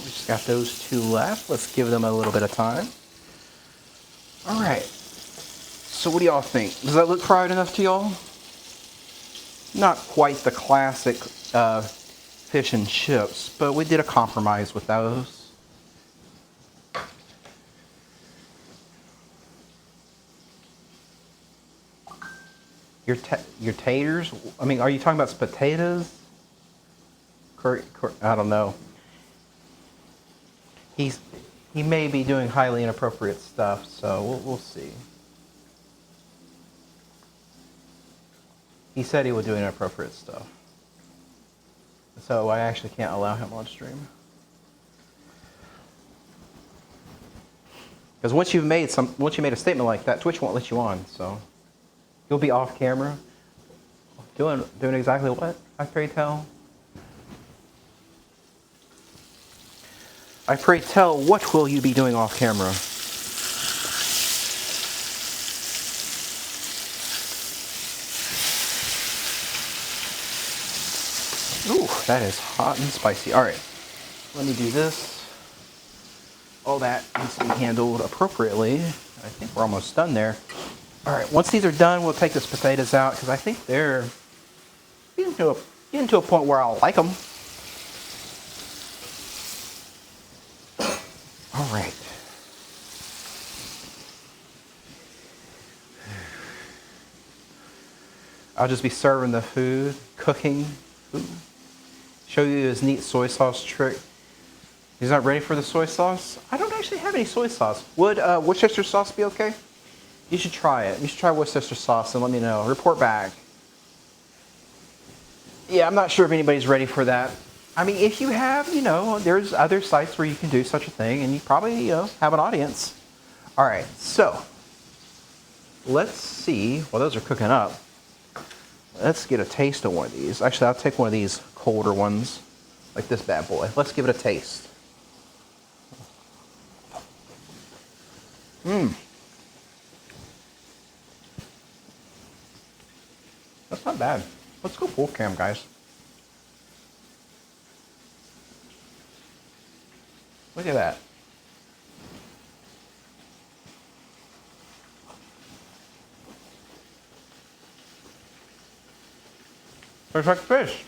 just got those two left. Let's give them a little bit of time. All right. So what do y'all think? Does that look fried enough to y'all? Not quite the classic fish and chips, but we did a compromise with those. Your taters? I mean, are you talking about potatoes? I don't know. He may be doing highly inappropriate stuff, so we'll see. He said he would do inappropriate stuff, so I actually can't allow him on stream. Because once you made a statement like that, Twitch won't let you on. So you'll be off camera, doing exactly what? I pray tell. I pray tell, what will you be doing off camera? that is hot and spicy. All right, let me do this. All that needs to be handled appropriately. I think we're almost done there. All right, once these are done, we'll take these potatoes out because I think they're getting to a point where I'll like them. All right. I'll just be serving the food, cooking food. Show you his neat soy sauce trick. He's not ready for the soy sauce? I don't actually have any soy sauce. Would Worcestershire sauce be okay? You should try it. You should try Worcestershire sauce and let me know. Report back. Yeah, I'm not sure if anybody's ready for that. I mean, if you have, there's other sites where you can do such a thing and you probably, have an audience. All right, so let's see. While those are cooking up, let's get a taste of one of these. Actually, I'll take one of these colder ones, like this bad boy. Let's give it a taste. That's not bad. Let's go full cam, guys. Look at that. Tastes like fish.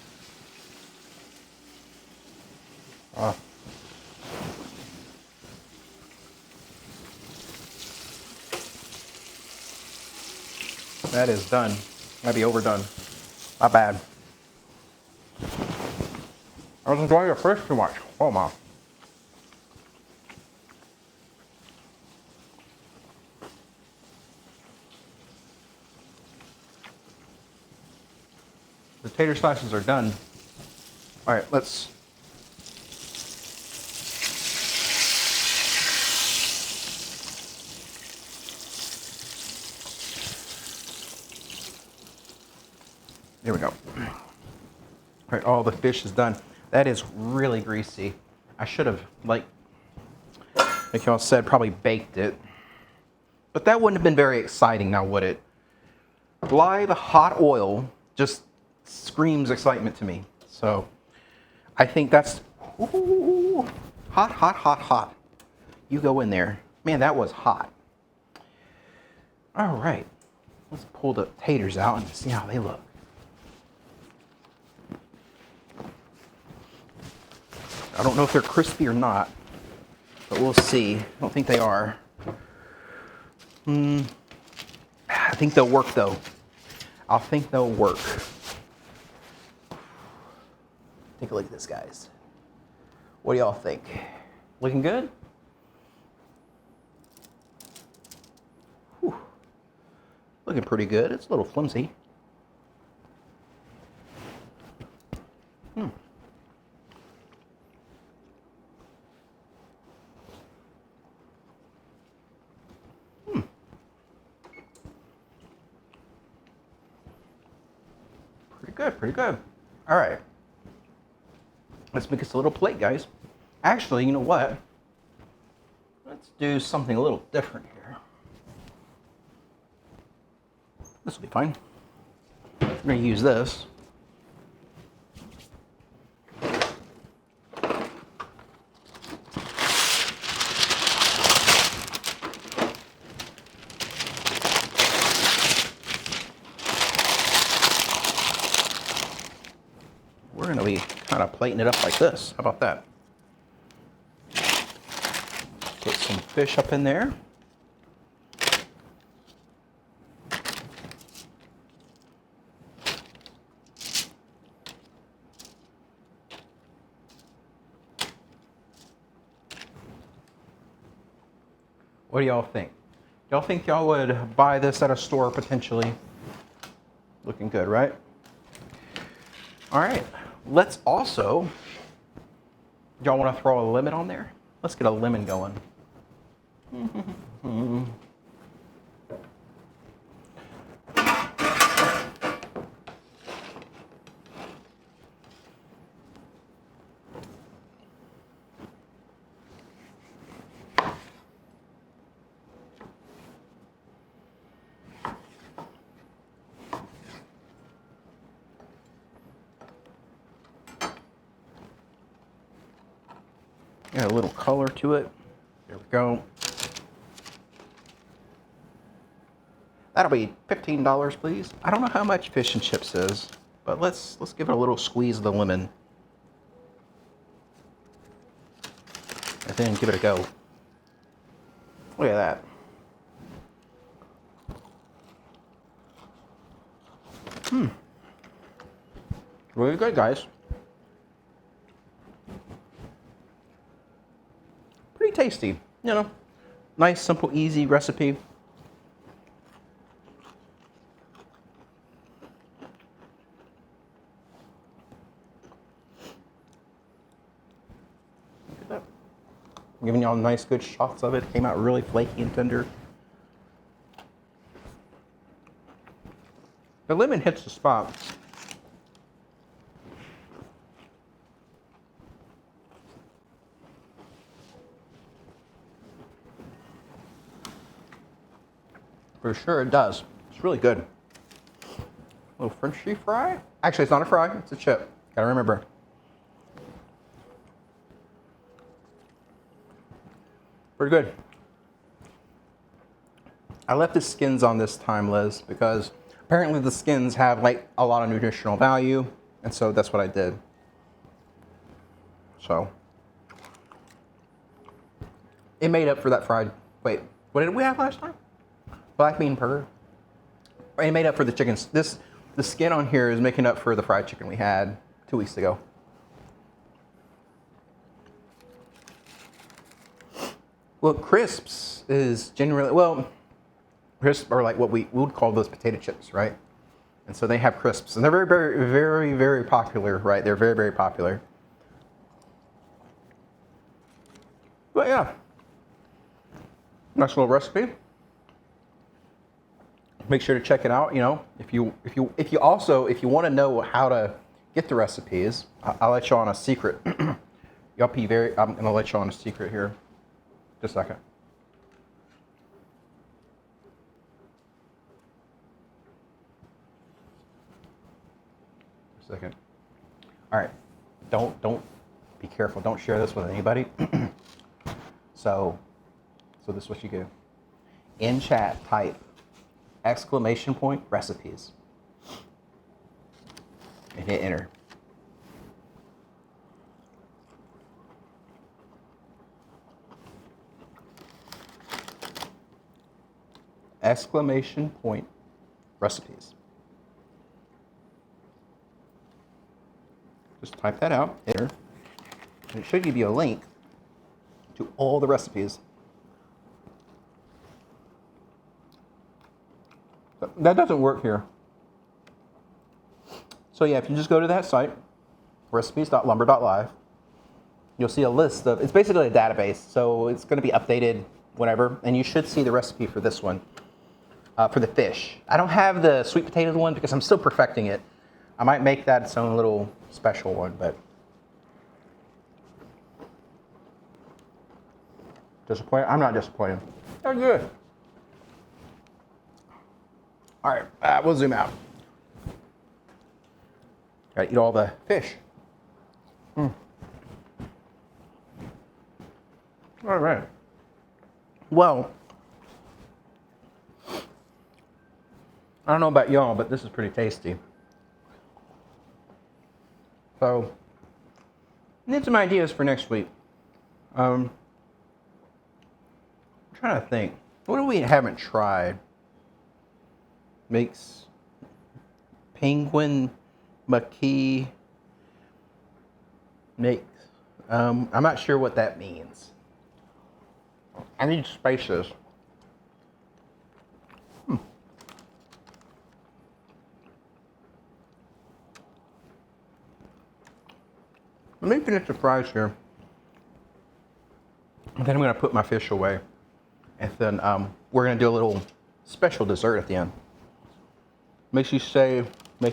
That is done. Might be overdone. Not bad. I was enjoying the fish too much. Oh my. The tater slices are done. All right, let's. There we go. All right, all the fish is done. That is really greasy. I should have, like y'all said, probably baked it. But that wouldn't have been very exciting now, would it? Live hot oil just screams excitement to me. So I think that's ooh, hot, hot, hot, hot. You go in there. Man, that was hot. All right. Let's pull the taters out and see how they look. I don't know if they're crispy or not, but we'll see. I don't think they are. I think they'll work though. I think they'll work. Take a look at this, guys. What do y'all think? Looking good? Whew. Looking pretty good. It's a little flimsy. Pretty good. All right. Let's make us a little plate, guys. Actually, you know what? Let's do something a little different here. This will be fine. I'm going to use this. We're going to be kind of plating it up like this. How about that? Put some fish up in there. What do y'all think? Y'all think y'all would buy this at a store potentially? Looking good, right? All right. Let's also, y'all want to throw a lemon on there? Let's get a lemon going. Got a little color to it. There we go. That'll be $15, please. I don't know how much fish and chips is, but let's give it a little squeeze of the lemon. And then give it a go. Look at that. Really good, guys. Pretty tasty, you know. Nice, simple, easy recipe. Look at that. I'm giving y'all nice, good shots of it. Came out really flaky and tender. The lemon hits the spot. For sure it does. It's really good. A little Frenchy fry? Actually, it's not a fry, it's a chip. Gotta remember. Pretty good. I left the skins on this time, Liz, because apparently the skins have like a lot of nutritional value, and so that's what I did. So it made up for that fried. Wait, what did we have last time? Black bean burger. It made up for the chickens. The skin on here is making up for the fried chicken we had 2 weeks ago. Well, crisps is generally, well, crisps are like what we would call those potato chips, right? And so they have crisps, and they're very, very, very, very popular, right? They're very, very popular. But yeah, nice little recipe. Make sure to check it out. You know, if you want to know how to get the recipes, I'll let you on a secret. I'm gonna let you on a secret here. Just a second. Just a second. All right. Don't be careful. Don't share this with anybody. So this is what you do. In chat, type !recipes and hit enter. !recipes. Just type that out, enter, and it should give you a link to all the recipes. That doesn't work here. So yeah, if you just go to that site, recipes.lumber.live, you'll see a list of, it's basically a database, so it's going to be updated whenever, and you should see the recipe for this one, for the fish. I don't have the sweet potato one because I'm still perfecting it. I might make that its own little special one, but disappointed? I'm not disappointed. They're good. All right, we'll zoom out. Gotta eat all the fish. All right. Well, I don't know about y'all, but this is pretty tasty. So, need some ideas for next week. I'm trying to think. What do we haven't tried? Makes penguin maki makes. I'm not sure what that means. I need spices. Let me finish the fries here. And then I'm going to put my fish away. And then we're going to do a little special dessert at the end. Make you say, I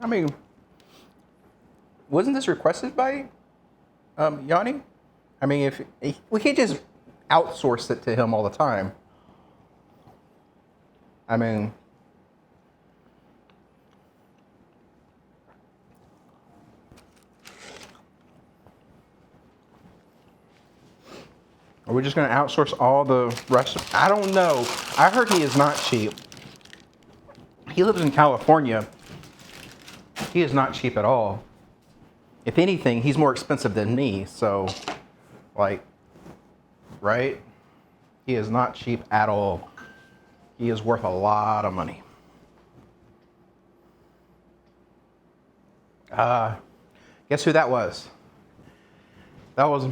mean, wasn't this requested by Yanni? I mean, we can't just outsource it to him all the time. I mean, are we just going to outsource all the rest? I don't know. I heard he is not cheap. He lives in California. He is not cheap at all. If anything, he's more expensive than me. So, like, right? He is not cheap at all. He is worth a lot of money. Guess who that was? That was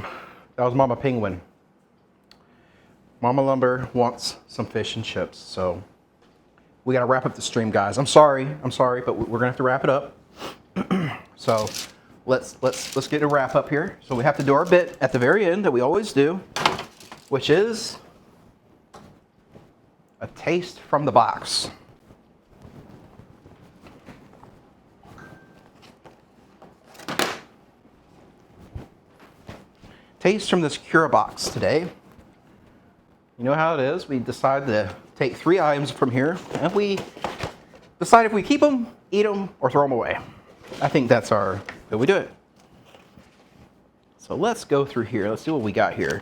Mama Penguin. Mama Lumber wants some fish and chips, so we gotta wrap up the stream, guys. I'm sorry, but we're gonna have to wrap it up. So let's get a wrap up here. So we have to do our bit at the very end that we always do, which is a taste from the box. Taste from this Cura box today. You know how it is. We decide to take 3 items from here, and we decide if we keep them, eat them, or throw them away. I think that's how we do it. So let's go through here. Let's see what we got here.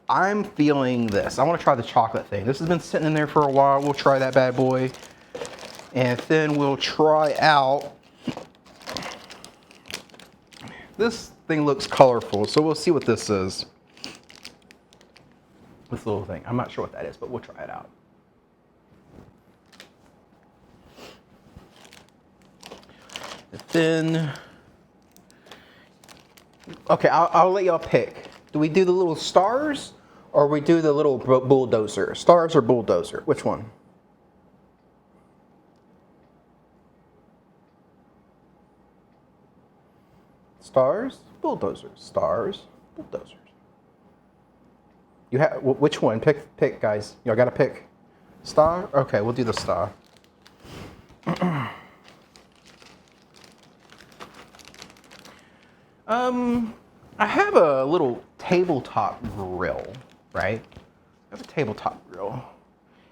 I'm feeling this. I want to try the chocolate thing. This has been sitting in there for a while. We'll try that bad boy. And then we'll try out. This thing looks colorful, so we'll see what this is. This little thing. I'm not sure what that is, but we'll try it out. And then, okay, I'll let y'all pick. Do we do the little stars or we do the little bulldozer? Stars or bulldozer? Which one? Stars, bulldozers. Stars, bulldozers. You have which one? Pick, guys. Y'all gotta pick. Star. Okay, we'll do the star. I have a little tabletop grill, right? I have a tabletop grill,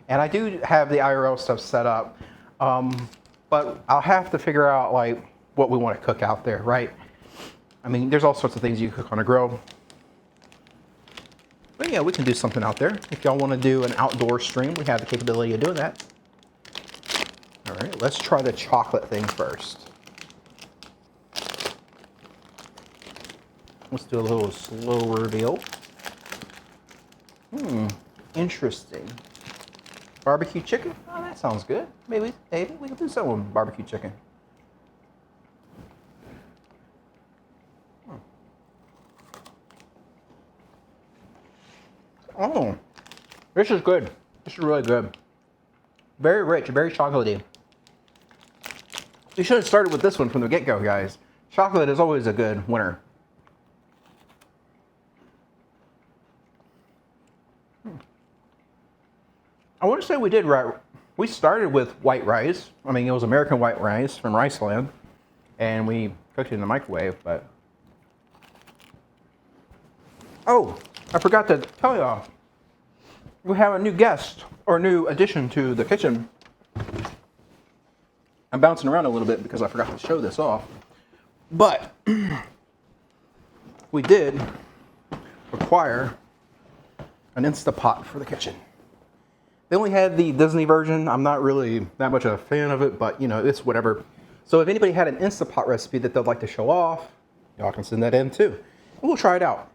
and I do have the IRL stuff set up, but I'll have to figure out like what we want to cook out there, right? I mean, there's all sorts of things you can cook on a grill. But yeah, we can do something out there. If y'all want to do an outdoor stream, we have the capability of doing that. All right, let's try the chocolate thing first. Let's do a little slow reveal. Interesting. Barbecue chicken? Oh, that sounds good. Maybe we can do something with barbecue chicken. Oh, this is good. This is really good. Very rich, very chocolatey. You should have started with this one from the get-go, guys. Chocolate is always a good winner. I want to say we did right. We started with white rice. I mean, it was American white rice from Riceland, and we cooked it in the microwave, but... Oh, I forgot to tell y'all. We have a new guest, or new addition to the kitchen. I'm bouncing around a little bit because I forgot to show this off. But we did acquire an Instapot for the kitchen. They only had the Disney version. I'm not really that much of a fan of it, but you know, it's whatever. So if anybody had an Instapot recipe that they'd like to show off, y'all can send that in too. And we'll try it out.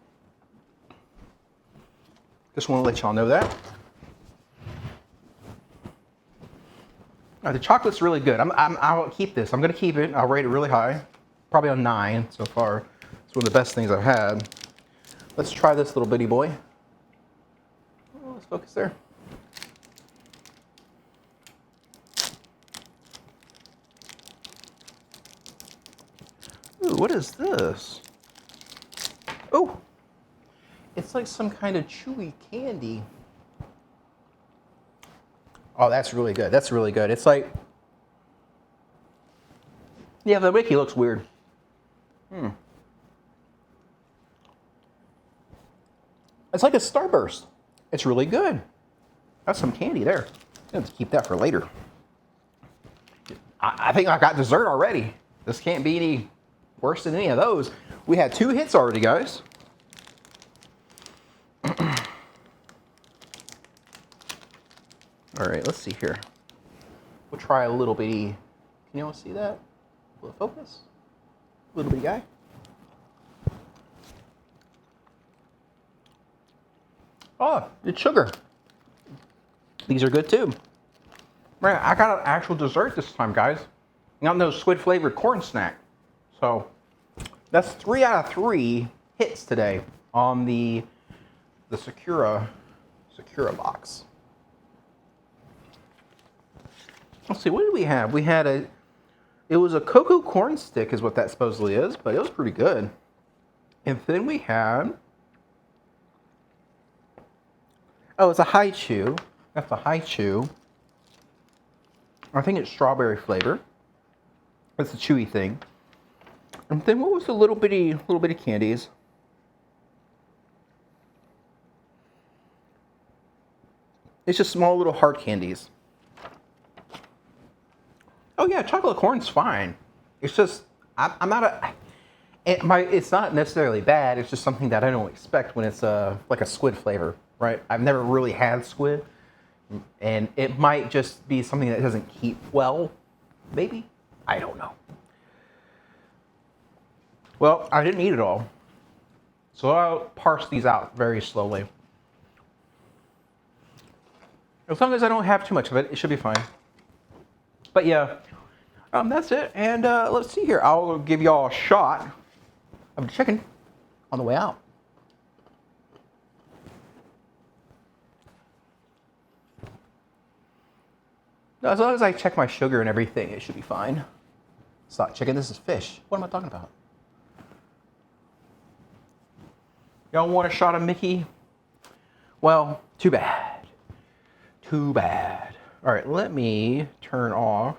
Just want to let y'all know that. The chocolate's really good. I'll keep this. I'm going to keep it. I'll rate it really high. Probably a 9 so far. It's one of the best things I've had. Let's try this little bitty boy. Oh, let's focus there. Ooh, what is this? Oh, it's like some kind of chewy candy. Oh, that's really good. That's really good. It's like, yeah, the wiki looks weird. It's like a Starburst. It's really good. That's some candy there. Let's keep that for later. I think I got dessert already. This can't be any worse than any of those. We had 2 hits already, guys. All right, let's see here. We'll try a little bitty. Can you all see that? Will it focus? Little bitty guy. Oh, it's sugar. These are good too. Man, I got an actual dessert this time, guys. Not no squid flavored corn snack. So that's 3 out of 3 hits today on the Sakura box. Let's see, what did we have? We had it was a cocoa corn stick is what that supposedly is, but it was pretty good. And then we had, oh, it's a haichu. That's a haichu. I think it's strawberry flavor. It's a chewy thing. And then what was the little bitty candies? It's just small little hard candies. Oh yeah, chocolate corn's fine. It's just I'm not a. It's not necessarily bad. It's just something that I don't expect when it's like a squid flavor, right? I've never really had squid, and it might just be something that doesn't keep well. Maybe, I don't know. Well, I didn't eat it all, so I'll parse these out very slowly. As long as I don't have too much of it, it should be fine. But yeah, that's it. And let's see here. I'll give y'all a shot of the chicken on the way out. Now, as long as I check my sugar and everything, it should be fine. It's not chicken, this is fish. What am I talking about? Y'all want a shot of Mickey? Well, too bad. Too bad. All right, let me turn off.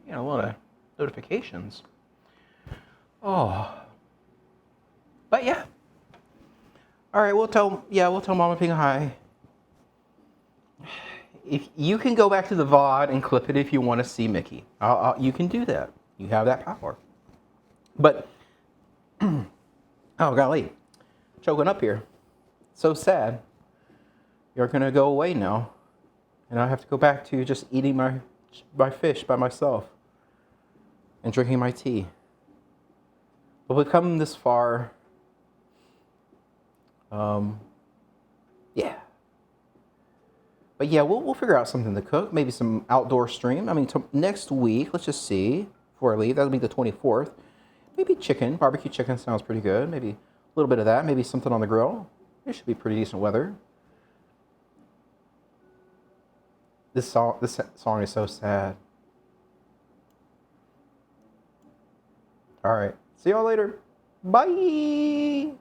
You know, a lot of notifications. Oh. But yeah. All right, we'll tell Mama Ping hi. If you can go back to the VOD and clip it if you want to see Mickey. You can do that. You have that power. But oh golly, choking up here. So sad. You're gonna go away now, and I have to go back to just eating my fish by myself and drinking my tea. But we've come this far. Yeah. But yeah, we'll figure out something to cook. Maybe some outdoor stream. I mean, next week, let's just see. Before I leave, that'll be the 24th. Maybe chicken, barbecue chicken sounds pretty good. Maybe a little bit of that. Maybe something on the grill. It should be pretty decent weather. This song is so sad. All right. See y'all later. Bye.